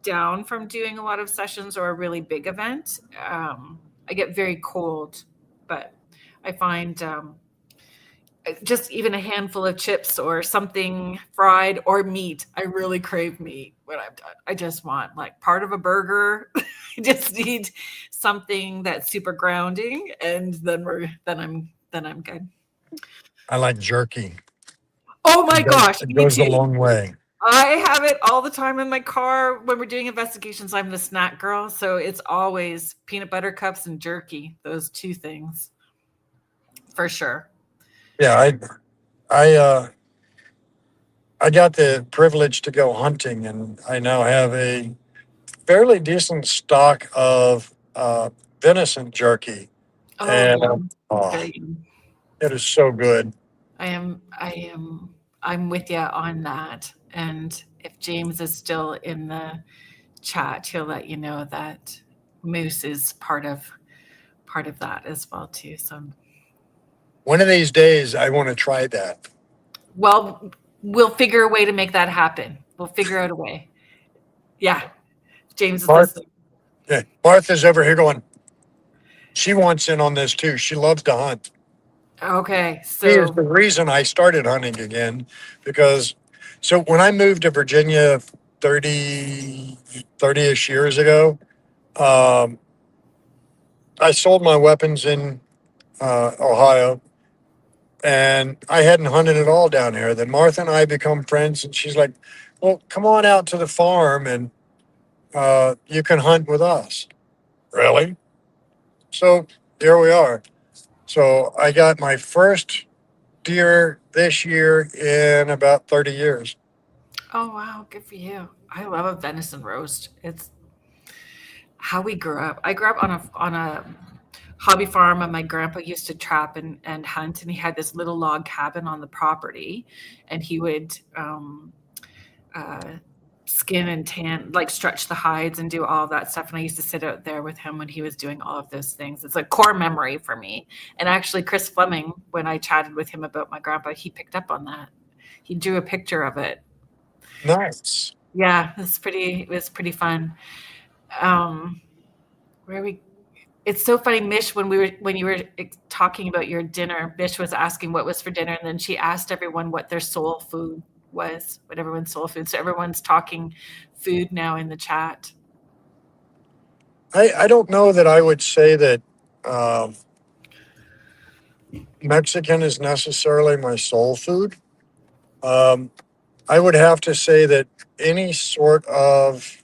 down from doing a lot of sessions or a really big event. I get very cold, but I find, just even a handful of chips or something fried or meat. I really crave meat when I'm done. I just want like part of a burger. I just need something that's super grounding, and then I'm good. I like jerky. Oh my It goes, gosh, it me goes a too. long way. I have it all the time in my car when we're doing investigations. I'm the snack girl, so it's always peanut butter cups and jerky. Those two things for sure. Yeah, I got the privilege to go hunting, and I now have a fairly decent stock of venison jerky, Oh and yeah, oh, very good. it is so good. I'm with you on that. And if James is still in the chat, he'll let you know that moose is part of that as well too. So, One of these days, I want to try that. well, we'll figure a way to make that happen. We'll figure out a way. Yeah, James is Martha, listening. yeah, Martha's over here going. She wants in on this too. She loves to hunt. Okay, He is the so reason I started hunting again because so when I moved to Virginia 30-ish years ago, um, I sold my weapons in Ohio, and I hadn't hunted at all down here. Then Martha and I become friends, and she's like, "Well, come on out to the farm and you can hunt with us." Really? So here we are. So I got my first deer this year in about 30 years. oh wow, good for you. I love a venison roast. It's how we grew up. I grew up on a hobby farm, and my grandpa used to trap and hunt, and he had this little log cabin on the property, and he would uh, skin and tan, like stretch the hides and do all of that stuff. And I used to sit out there with him when he was doing all of those things. It's a core memory for me. And actually, Chris Fleming, when I chatted with him about my grandpa, he picked up on that. He drew a picture of it. Nice. Yeah, it was pretty fun. Um, where we It's so funny, Mish, when you were talking about your dinner, Mish was asking what was for dinner, and then she asked everyone what their soul food was, what everyone's soul food. So everyone's talking food now in the chat. I don't know that I would say that um, Mexican is necessarily my soul food. Um, I would have to say that any sort of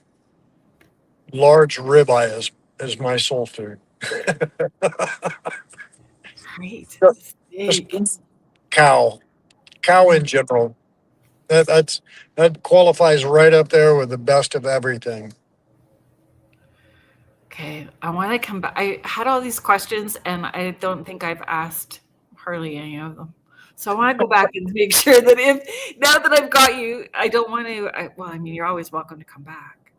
large ribeye is my soul food. Great. Just Steak. cow in general. That qualifies right up there with the best of everything. Okay, I want to come back. I had all these questions, and I don't think I've asked hardly any of them. So I want to go back and make sure that if now that I've got you, I don't want to. Well, I mean, you're always welcome to come back.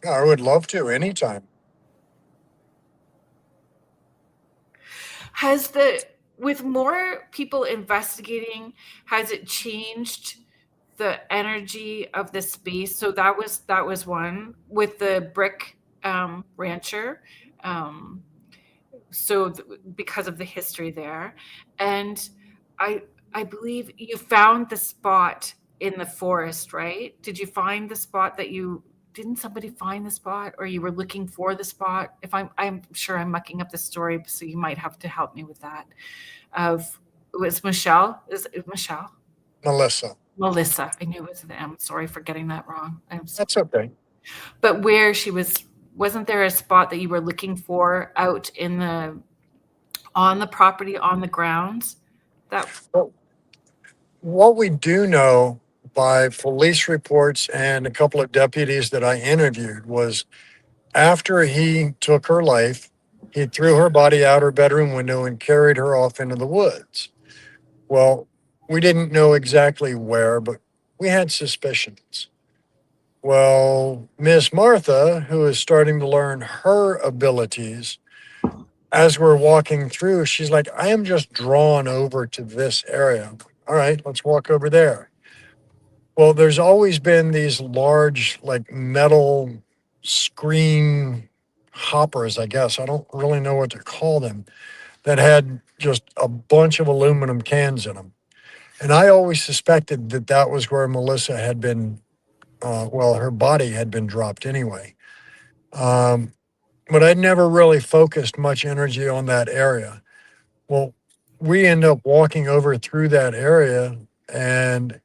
I would love to anytime. With more people investigating, has it changed the energy of the space? So that was one with the brick rancher. Um, because of the history there, and I I believe you found the spot in the forest, right? Did you find the spot that you didn't somebody find the spot, or you were looking for the spot? If I'm sure I'm mucking up the story, so you might have to help me with that. Of it was Michelle? Is it Michelle? Melissa. Melissa. I knew it was the M. Sorry for getting that wrong. That's okay. But where she wasn't there a spot that you were looking for out in the on the property, on the grounds? That Well, what we do know by police reports and a couple of deputies that I interviewed was after he took her life, he threw her body out her bedroom window and carried her off into the woods. Well, we didn't know exactly where, but we had suspicions. Well, Miss Martha, who is starting to learn her abilities, as we're walking through, she's like, I am just drawn over to this area. All right, let's walk over there. Well, there's always been these large, like metal screen hoppers, I guess. I don't really know what to call them, that had just a bunch of aluminum cans in them. And I always suspected that that was where Melissa had been, well, her body had been dropped anyway. Um, but I'd never really focused much energy on that area. Well, we end up walking over through that area, and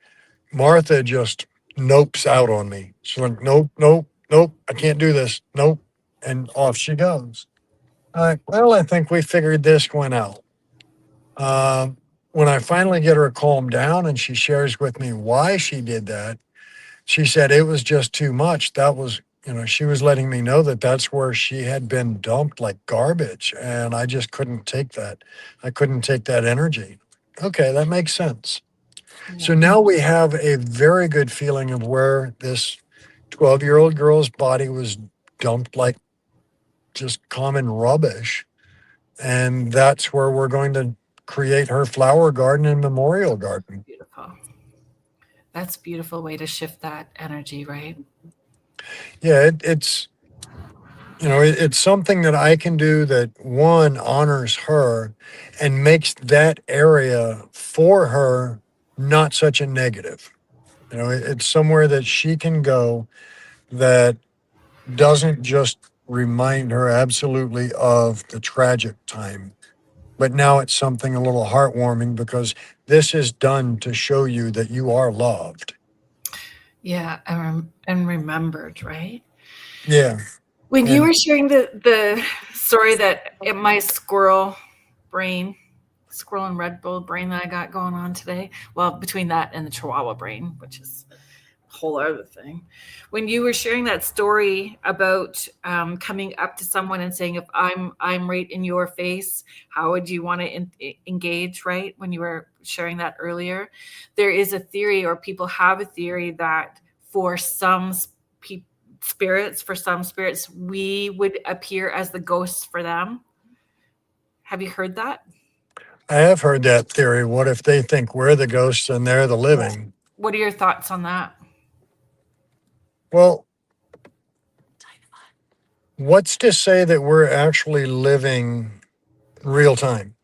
Martha just nopes out on me. She's like, nope, nope, nope, I can't do this. Nope. And off she goes. All right, well, I think we figured this one out. Um, when I finally get her calmed down and she shares with me why she did that, she said it was just too much. That was, she was letting me know that that's where she had been dumped like garbage. And I just couldn't take that. I couldn't take that energy. Okay, that makes sense. So now we have a very good feeling of where this 12-year-old girl's body was dumped like just common rubbish. And that's where we're going to create her flower garden and memorial garden. beautiful. That's a beautiful way to shift that energy, right? Yeah, it's something that I can do that one honors her and makes that area for her not such a negative. It's somewhere that she can go that doesn't just remind her absolutely of the tragic time, but now it's something a little heartwarming because this is done to show you that you are loved. Yeah, and remembered, right? Yeah. When you And were sharing the story that in my squirrel and Red Bull brain that I got going on today, well, between that and the Chihuahua brain, which is a whole other thing. When you were sharing that story about coming up to someone and saying, "If I'm right in your face, how would you want to engage?" Right? When you were sharing that earlier, there is a theory, or people have a theory, that for some spirits, we would appear as the ghosts for them. Have you heard that? I have heard that theory. What if they think we're the ghosts and they're the living? What are your thoughts on that? Well, what's to say that we're actually living real time?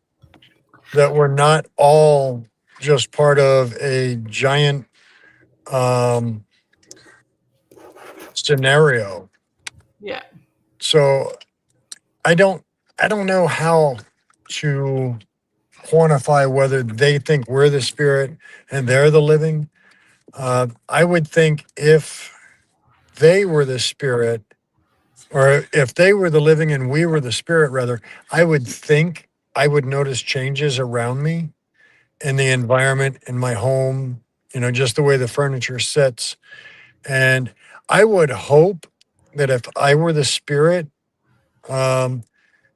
That we're not all just part of a giant um, scenario. Yeah. So I don't I don't know how to quantify whether they think we're the spirit and they're the living. I would think if they were the spirit, or if they were the living and we were the spirit, rather, I would think I would notice changes around me in the environment, in my home, just the way the furniture sits. And I would hope that if I were the spirit, um,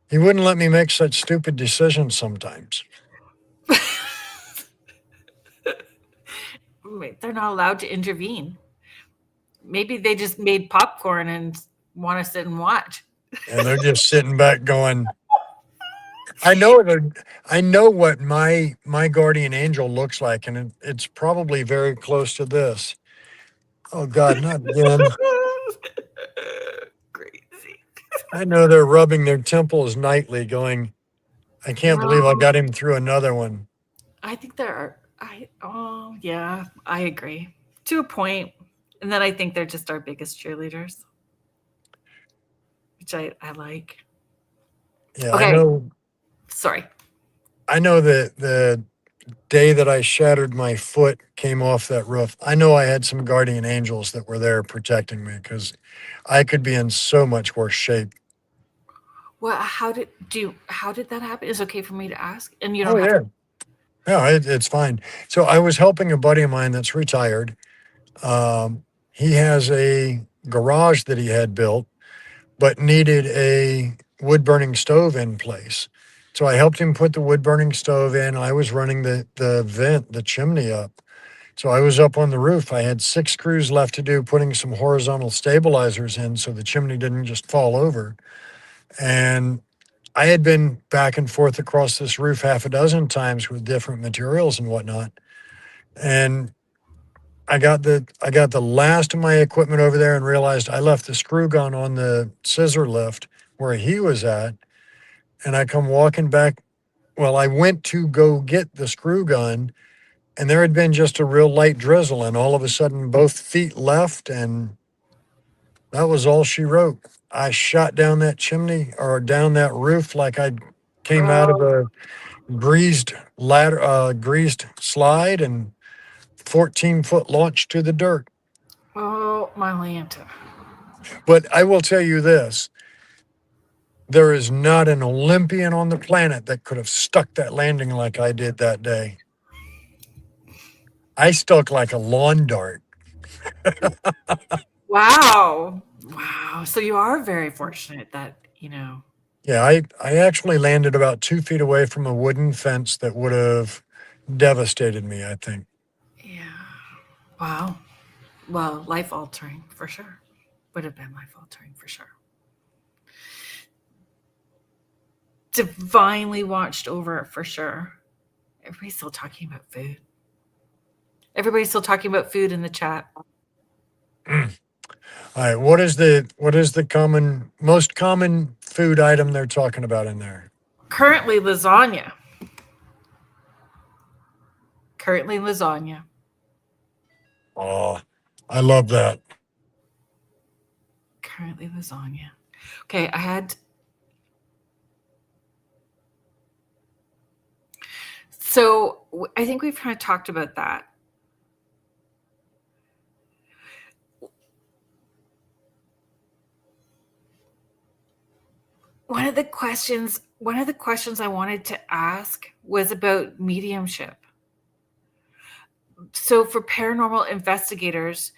he wouldn't let me make such stupid decisions sometimes. Wait, they're not allowed to intervene. Maybe they just made popcorn and want to sit and watch. And they're just sitting back going, I know what my guardian angel looks like, and it's probably very close to this. Oh God, not again. Crazy. I know they're rubbing their temples nightly, going, I can't believe I got him through another one. I think there are. Yeah, I agree to a point, and then I think they're just our biggest cheerleaders, which I like. Yeah, Okay. Sorry. I know that the day that I shattered my foot came off that roof. I know I had some guardian angels that were there protecting me because I could be in so much worse shape. Well, how did that happen? Is it okay for me to ask? And you Oh don't have yeah. to. No, it's fine. So I was helping a buddy of mine that's retired. He has a garage that he had built, but needed a wood burning stove in place. So I helped him put the wood burning stove in. I was running the vent, the chimney up. So I was up on the roof. I had 6 screws left to do, putting some horizontal stabilizers in so the chimney didn't just fall over. And I had been back and forth across this roof half a dozen times with different materials and whatnot. And I got the last of my equipment over there and realized I left the screw gun on the scissor lift where he was at. And I come walking back. Well, I went to go get the screw gun, and there had been just a real light drizzle, and all of a sudden both feet left, and that was all she wrote. I shot down that chimney or down that roof like I came out of a greased ladder, greased slide, and 14-foot launch to the dirt. Oh, my Lanta. But I will tell you this. There is not an Olympian on the planet that could have stuck that landing like I did that day. I stuck like a lawn dart. Wow. Wow. So you are very fortunate that, Yeah, I actually landed about 2 feet away from a wooden fence that would have devastated me, I think. yeah. Wow. Well, life altering for sure. Would have been life altering for sure. Divinely watched over for sure. Everybody's still talking about food. Everybody's still talking about food in the chat. All right, what is the most common food item they're talking about in there? Currently lasagna. Oh, I love that. Currently lasagna. Okay, So I think we've kind of talked about that. One of the questions I wanted to ask was about mediumship. So for paranormal investigators,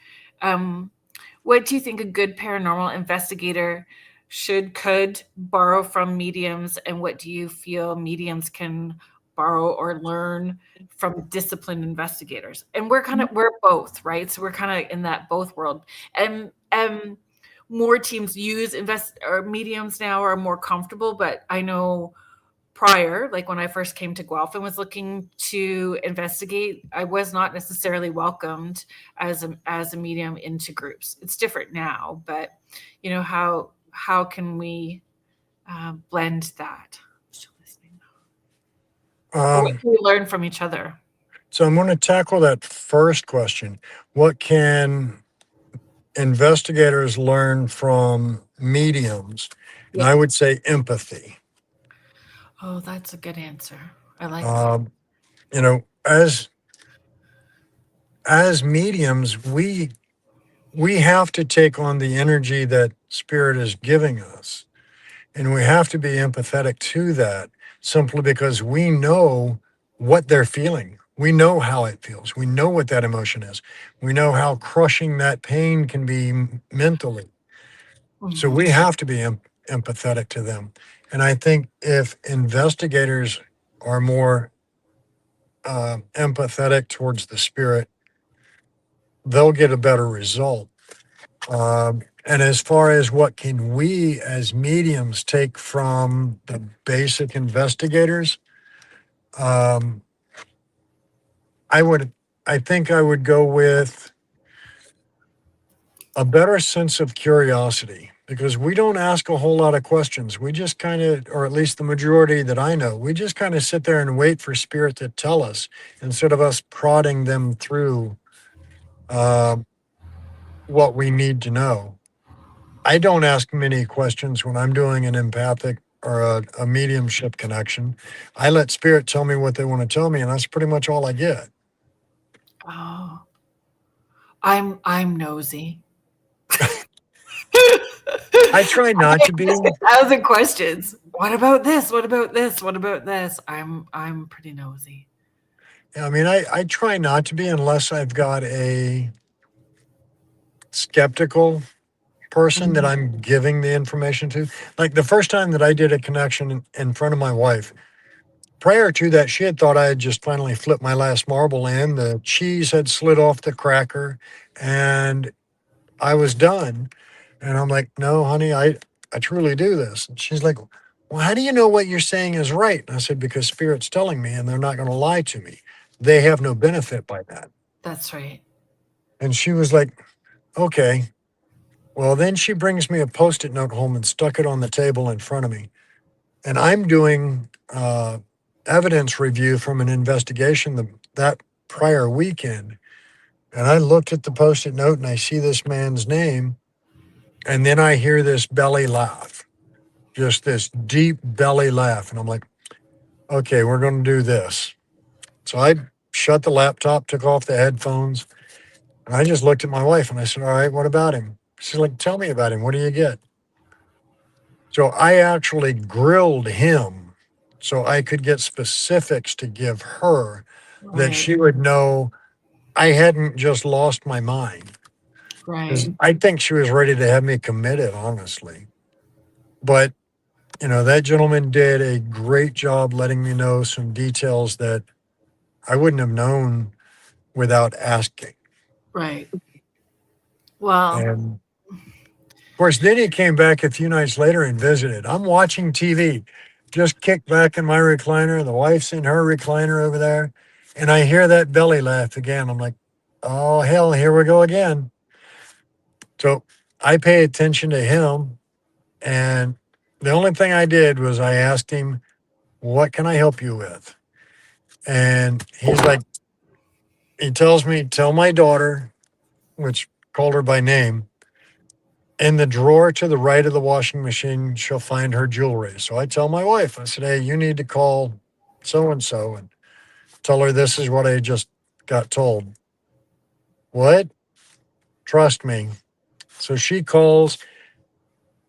what do you think a good paranormal investigator could borrow from mediums, and what do you feel mediums can borrow or learn from disciplined investigators? And we're both, right? So we're kind of in that both world. And more teams use mediums now are more comfortable, but I know prior, like when I first came to Guelph and was looking to investigate, I was not necessarily welcomed as a medium into groups. It's different now, but how can we blend that? What can we learn from each other? So I'm going to tackle that first question. What can investigators learn from mediums? And I would say empathy. Oh, that's a good answer. I like that. As mediums, we have to take on the energy that spirit is giving us, and we have to be empathetic to that, simply because we know what they're feeling. We know how it feels. We know what that emotion is. We know how crushing that pain can be mentally. So we have to be empathetic to them. And I think if investigators are more empathetic towards the spirit, they'll get a better result. And as far as what can we as mediums take from the basic investigators, um, I would, I think I would go with a better sense of curiosity because we don't ask a whole lot of questions. We just kind of, or at least the majority that I know, we just kind of sit there and wait for spirit to tell us instead of us prodding them through uh, what we need to know. I don't ask many questions when I'm doing an empathic or a mediumship connection. I let spirit tell me what they want to tell me, and that's pretty much all I get. Oh, I'm nosy. I try not to be. 1,000 questions. What about this? What about this? What about this? I'm pretty nosy. I mean, I try not to be unless I've got a skeptical person that I'm giving the information to. Like the first time that I did a connection in front of my wife, prior to that, she had thought I had just finally flipped my last marble in. The cheese had slid off the cracker and I was done. And I'm like, no, honey, I truly do this. And she's like, well, how do you know what you're saying is right? And I said, because spirit's telling me and they're not going to lie to me. They have no benefit by that. That's right. And she was like, okay. Well, then she brings me a Post-it note home and stuck it on the table in front of me. And I'm doing evidence review from an investigation that prior weekend. And I looked at the Post-it note and I see this man's name. And then I hear this belly laugh, just this deep belly laugh. And I'm like, okay, we're going to do this. So I shut the laptop, took off the headphones, and I just looked at my wife and I said, all right, what about him? She's like, tell me about him. What do you get? So I actually grilled him so I could get specifics to give her that Right. she would know I hadn't just lost my mind. 'Cause Right. I think she was ready to have me committed, honestly. But, you know, that gentleman did a great job letting me know some details that I wouldn't have known without asking. Right. Well, And of course, then he came back a few nights later and visited. I'm watching TV, just kicked back in my recliner. The wife's in her recliner over there. And I hear that belly laugh again. I'm like, oh, hell, here we go again. So I pay attention to him. And the only thing I did was I asked him, what can I help you with? And he's like, he tells me, tell my daughter, which called her by name, in the drawer to the right of the washing machine, she'll find her jewelry. So I tell my wife, I said, hey, you need to call so and so and tell her this is what I just got told. What? Trust me. So she calls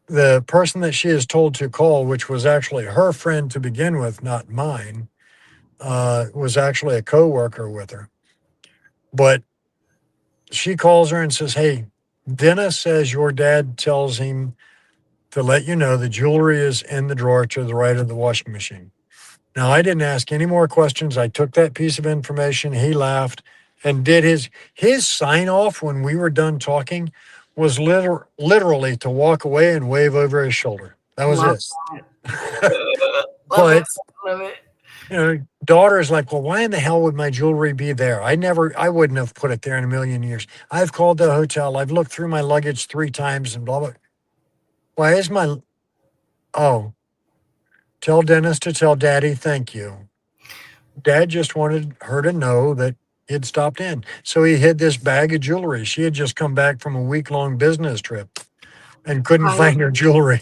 the person that she is told to call, which was actually her friend to begin with, not mine, was actually a coworker with her. But she calls her and says, hey, Dennis says your dad tells him to let you know the jewelry is in the drawer to the right of the washing machine. Now, I didn't ask any more questions. I took that piece of information. He laughed and did his sign off when we were done talking was literally to walk away and wave over his shoulder. That was love it. that. Love But it. Love it. you know, daughter's like, well, why in the hell would my jewelry be there? I wouldn't have put it there in a million years. I've called the hotel. I've looked through my luggage 3 times and blah, blah. Why is my, oh, tell Dennis to tell Daddy thank you. Dad just wanted her to know that he'd stopped in. So he hid this bag of jewelry. She had just come back from a week-long business trip and couldn't I, find her jewelry.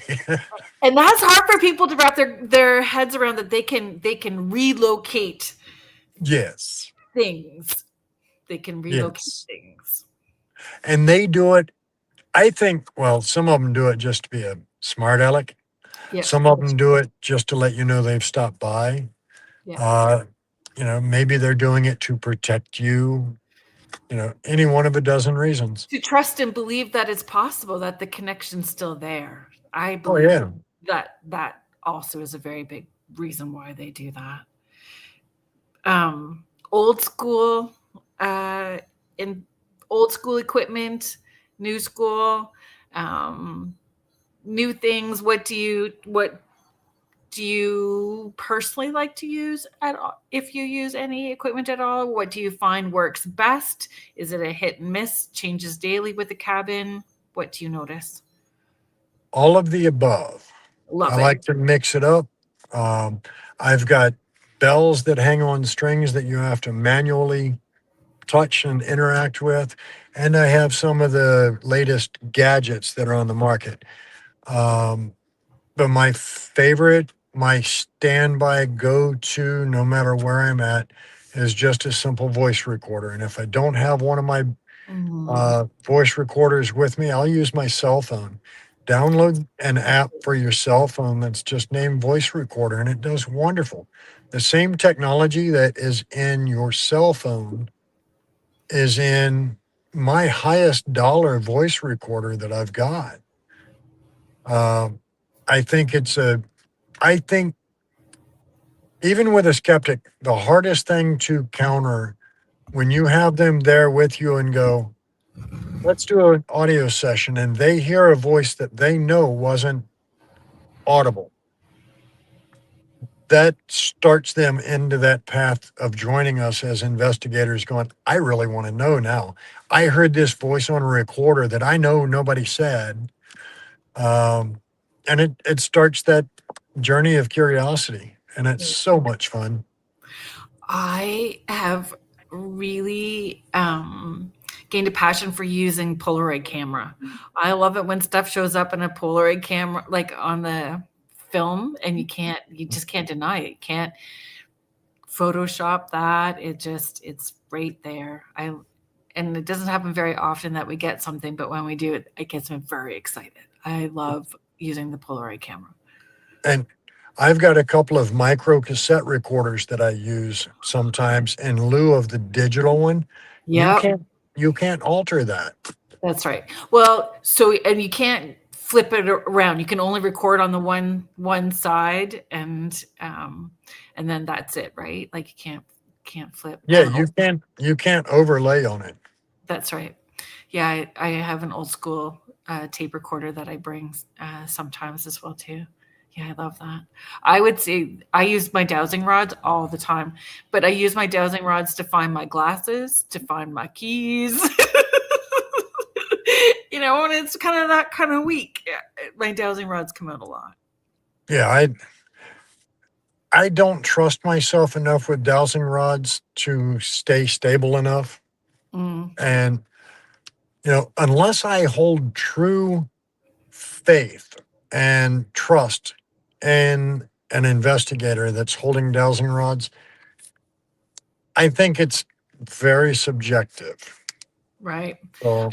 and that's hard for people to wrap their heads around, that they can relocate Yes. things. They can relocate Yes. things. And they do it, I think, well, some of them do it just to be a smart aleck. Yeah. Some of them do it just to let you know they've stopped by. Yeah. You know, maybe they're doing it to protect you. You know, any one of a dozen reasons. To trust and believe that it's possible, that the connection's still there. I Oh, believe yeah. that also is a very big reason why they do that. Old school, in old school equipment, new school, new things? What do you personally like to use at all? If you use any equipment at all, what do you find works best? Is it a hit and miss, changes daily with the cabin? What do you notice? All of the above. I Love it. like to mix it up. Um, I've got bells that hang on strings that you have to manually touch and interact with. And I have some of the latest gadgets that are on the market. Um, but my favorite, my standby go to, no matter where I'm at, is just a simple voice recorder. And if I don't have one of my voice recorders with me, I'll use my cell phone. Download an app for your cell phone that's just named voice recorder, and it does wonderful. The same technology that is in your cell phone is in my highest dollar voice recorder that I've got. I think I think even with a skeptic, the hardest thing to counter when you have them there with you and go, let's do an audio session, and they hear a voice that they know wasn't audible. That starts them into that path of joining us as investigators going, I really want to know now. I heard this voice on a recorder that I know nobody said. And it starts that journey of curiosity, and it's so much fun. I have really gained a passion for using Polaroid camera. I love it when stuff shows up in a Polaroid camera, like on the film, and you just can't deny it. You can't Photoshop that. It's right there. And it doesn't happen very often that we get something, but when we do, it gets me very excited. I love using the Polaroid camera. And I've got a couple of micro cassette recorders that I use sometimes in lieu of the digital one. Yeah, You can't alter that. that's right. Well, and you can't flip it around. You can only record on the one side, and then that's it, right? Like you can't flip. Yeah, you can't overlay on it. That's right. Yeah, I have an old school tape recorder that I bring sometimes as well too. Yeah, I love that. I would say I use my dowsing rods all the time, but I use my dowsing rods to find my glasses, to find my keys. When it's kind of that kind of week, my dowsing rods come out a lot. Yeah, I don't trust myself enough with dowsing rods to stay stable enough. And, unless I hold true faith and trust in an investigator that's holding dowsing rods, I think it's very subjective. Right. So,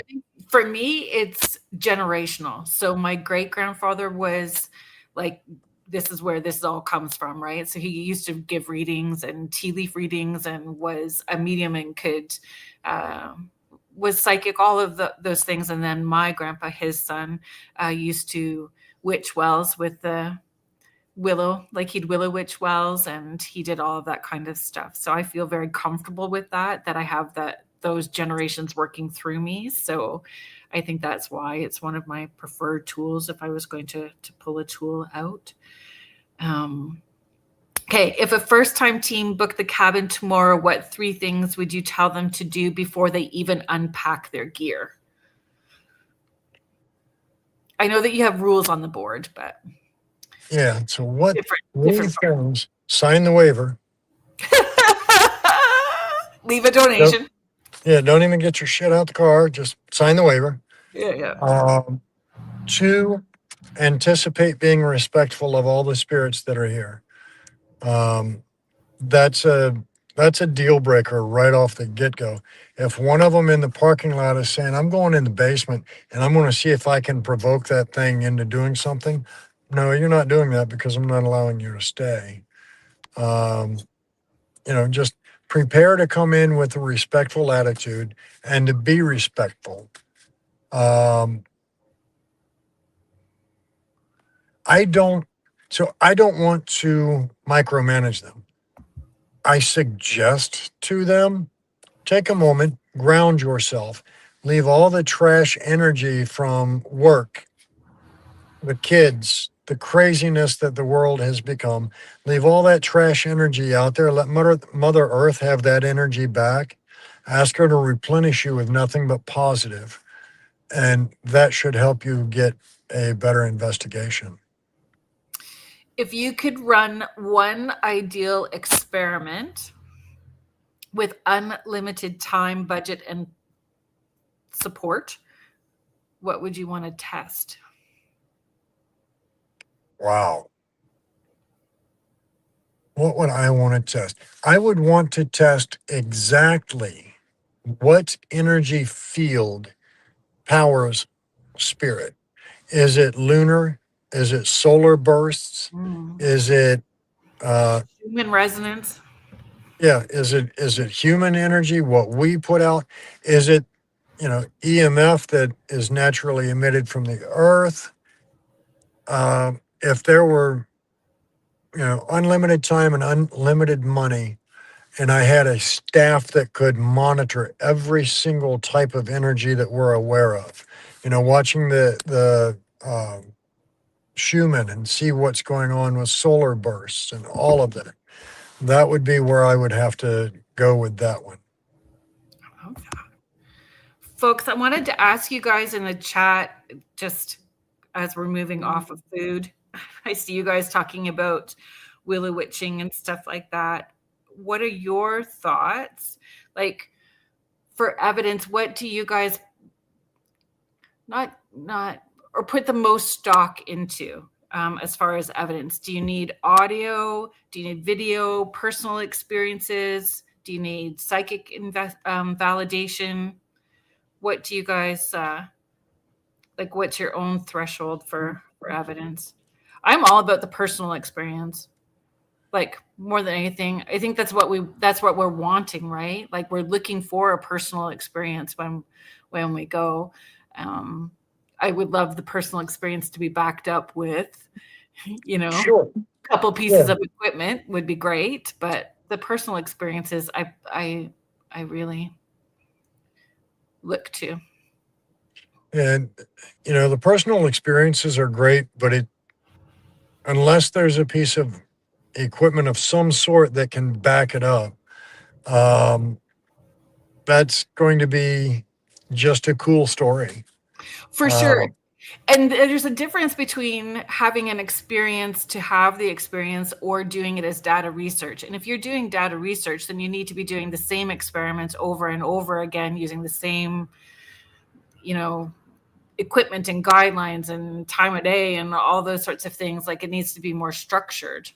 for me, it's generational. So my great grandfather was like, this is where this all comes from, right? So he used to give readings and tea leaf readings and was a medium and was psychic, all of those things. And then my grandpa, his son, used to witch wells with the willow, like he'd willow witch wells, and he did all of that kind of stuff. So I feel very comfortable with that I have those generations working through me. So I think that's why it's one of my preferred tools if I was going to pull a tool out. Okay, if a first-time team booked the cabin tomorrow, what 3 things would you tell them to do before they even unpack their gear? I know that you have rules on the board, but yeah. So what different things? Sign the waiver. Leave a donation. Don't even get your shit out the car. Just sign the waiver. Yeah. 2, anticipate being respectful of all the spirits that are here. That's a deal breaker right off the get-go. If one of them in the parking lot is saying, I'm going in the basement and I'm going to see if I can provoke that thing into doing something, no, you're not doing that because I'm not allowing you to stay. Just prepare to come in with a respectful attitude and to be respectful. I don't want to micromanage them. I suggest to them, take a moment, ground yourself, leave all the trash energy from work, the kids, the craziness that the world has become. Leave all that trash energy out there. Let Mother Earth have that energy back. Ask her to replenish you with nothing but positive, and that should help you get a better investigation. If you could run one ideal experiment with unlimited time, budget, and support, what would you want to test? Wow. What would I want to test? I would want to test exactly what energy field powers spirit. Is it lunar? Is it solar bursts? Is it Human resonance? yeah, is it human energy, what we put out? Is it, EMF that is naturally emitted from the earth? If there were, unlimited time and unlimited money, and I had a staff that could monitor every single type of energy that we're aware of, watching the Schumann and see what's going on with solar bursts and all of that. That would be where I would have to go with that one. Okay. Folks, I wanted to ask you guys in the chat, just as we're moving off of food, I see you guys talking about willow witching and stuff like that. What are your thoughts? Like, for evidence, what do you guys not or put the most stock into as far as evidence? Do you need audio? Do you need video, personal experiences? Do you need psychic validation? What do you guys like? What's your own threshold for evidence? I'm all about the personal experience, like more than anything. I think that's what we're wanting, right? Like, we're looking for a personal experience when we go. I would love the personal experience to be backed up with, Sure. a couple pieces of equipment would be great, but the personal experiences, I really look to. And, the personal experiences are great, but unless there's a piece of equipment of some sort that can back it up, that's going to be just a cool story. For sure. And there's a difference between having an experience to have the experience or doing it as data research. And if you're doing data research, then you need to be doing the same experiments over and over again, using the same, equipment and guidelines and time of day and all those sorts of things. Like, it needs to be more structured.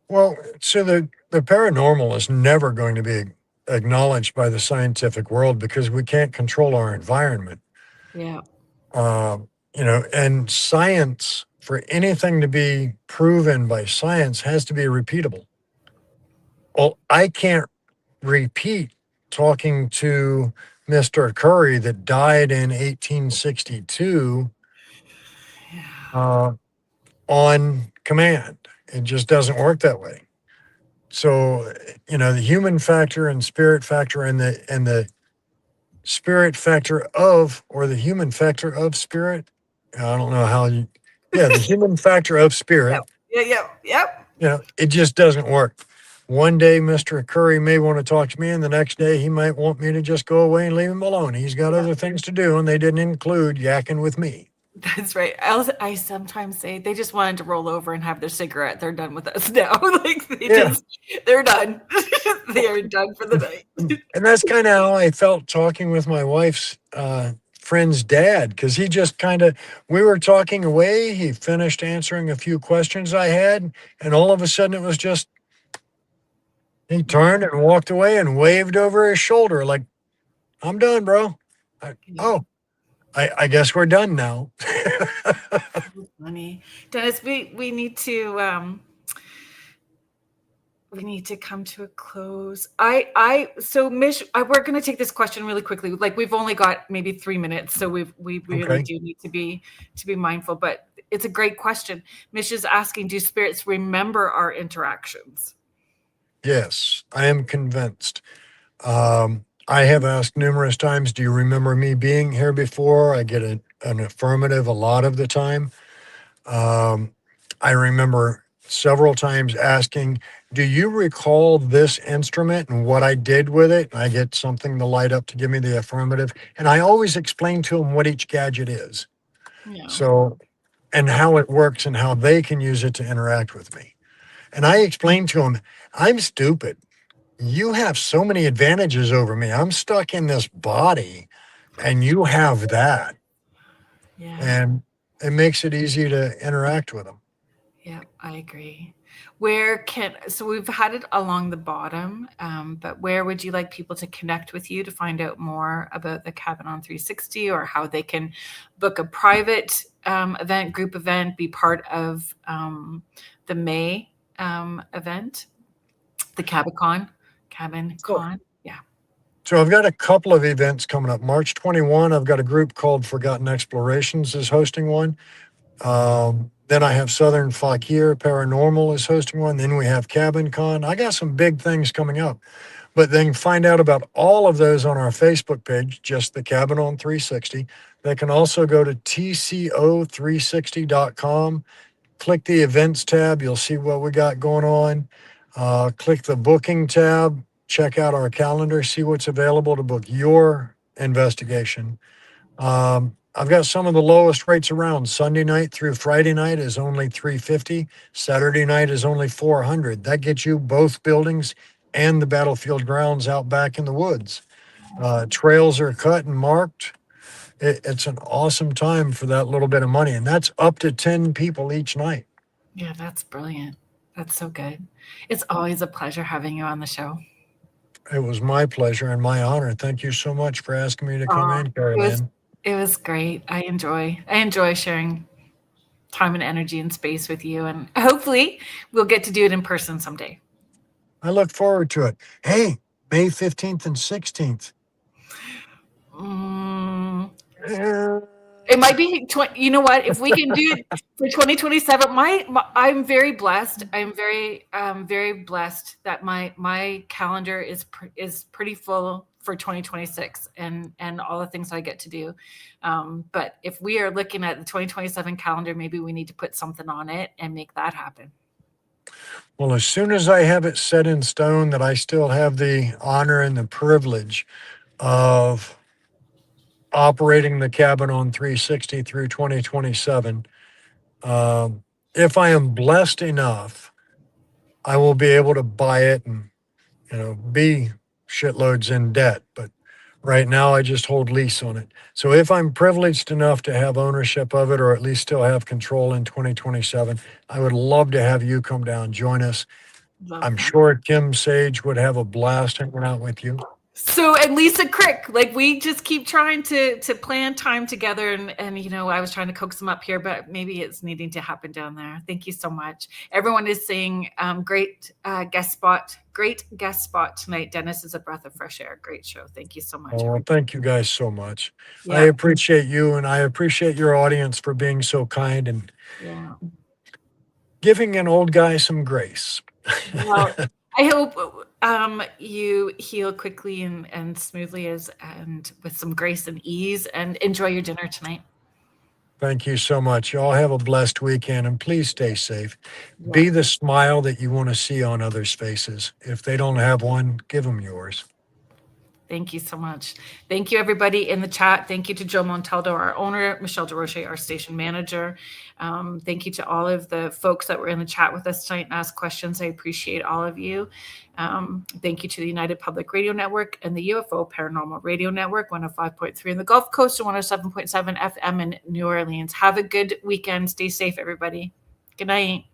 Well, so the paranormal is never going to be acknowledged by the scientific world because we can't control our environment. Yeah. And science, for anything to be proven by science, has to be repeatable. Well, I can't repeat talking to Mr. Curry that died in 1862 on command. It just doesn't work that way. So, the human factor and spirit factor and the spirit factor of, or the human factor of spirit. I don't know how the human factor of spirit. Yep. It just doesn't work. One day, Mr. Curry may want to talk to me, and the next day he might want me to just go away and leave him alone. He's got other things to do, and they didn't include yakking with me. That's right. I sometimes say they just wanted to roll over and have their cigarette. They're done with us now. Like, they're done. They are done for the night. And that's kind of how I felt talking with my wife's friend's dad, because he just we were talking away. He finished answering a few questions I had, and all of a sudden it was just, he turned and walked away and waved over his shoulder like, I'm done, bro. I guess we're done now. Funny. Dennis, we need to come to a close. So Mish, we're going to take this question really quickly. Like, we've only got maybe 3 minutes, so we really do need to be mindful, but it's a great question. Mish is asking, do spirits remember our interactions? Yes, I am convinced. I have asked numerous times, do you remember me being here before? I get an affirmative a lot of the time. Um, I remember several times asking, do you recall this instrument and what I did with it? And I get something to light up to give me the affirmative. And I always explain to them what each gadget is. Yeah. So, and how it works and how they can use it to interact with me. And I explained to them, I'm stupid. You have so many advantages over me. I'm stuck in this body and you have that. Yeah. And it makes it easy to interact with them. Yeah, I agree. So we've had it along the bottom, but where would you like people to connect with you to find out more about the Cabin on 360, or how they can book a private event, group event, be part of the May event, the Cabin Con? Yeah. So I've got a couple of events coming up. March 21, I've got a group called Forgotten Explorations is hosting one. Then I have Southern Fakir Paranormal is hosting one. Then we have Cabin Con. I got some big things coming up. But then find out about all of those on our Facebook page, just the Cabin on 360. They can also go to tco360.com. Click the events tab. You'll see what we got going on. Click the booking tab. Check out our calendar. See what's available to book your investigation. I've got some of the lowest rates around. Sunday night through Friday night is only $350. Saturday night is only $400. That gets you both buildings and the battlefield grounds out back in the woods. Trails are cut and marked. It's an awesome time for that little bit of money, and that's up to 10 people each night. Yeah, that's brilliant. That's so good. It's always a pleasure having you on the show. It was my pleasure and my honor. Thank you so much for asking me to come in, Carolyn. It was great. I enjoy sharing time and energy and space with you, and hopefully we'll get to do it in person someday. I look forward to it. Hey, May 15th and 16th. It might be, you know what, if we can do it for 2027, I'm very blessed. I'm very blessed that my calendar is pretty full for 2026 and all the things I get to do. But if we are looking at the 2027 calendar, maybe we need to put something on it and make that happen. Well, as soon as I have it set in stone that I still have the honor and the privilege of operating the Cabin on 360 through 2027, if I am blessed enough, I will be able to buy it and, be shitloads in debt. But right now I just hold lease on it. So if I'm privileged enough to have ownership of it, or at least still have control in 2027, I would love to have you come down, join us. I'm sure Kim Sage would have a blast hanging out with you. So, and Lisa Crick, like, we just keep trying to plan time together, and I was trying to coax them up here, but maybe it's needing to happen down there. Thank you so much. Everyone is saying great guest spot tonight. Dennis is a breath of fresh air. Great show. Thank you so much. Oh, well, thank you guys so much. Yeah. I appreciate you, and I appreciate your audience for being so kind and giving an old guy some grace. Well, I hope you heal quickly and smoothly and with some grace and ease, and enjoy your dinner tonight. Thank you so much. Y'all have a blessed weekend, and please stay safe. Yeah. Be the smile that you want to see on others' faces. If they don't have one, give them yours. Thank you so much. Thank you, everybody in the chat. Thank you to Joe Montaldo, our owner, Michelle DeRoche, our station manager. Thank you to all of the folks that were in the chat with us tonight and asked questions. I appreciate all of you. Thank you to the United Public Radio Network and the UFO Paranormal Radio Network, 105.3 in the Gulf Coast and 107.7 FM in New Orleans. Have a good weekend. Stay safe, everybody. Good night.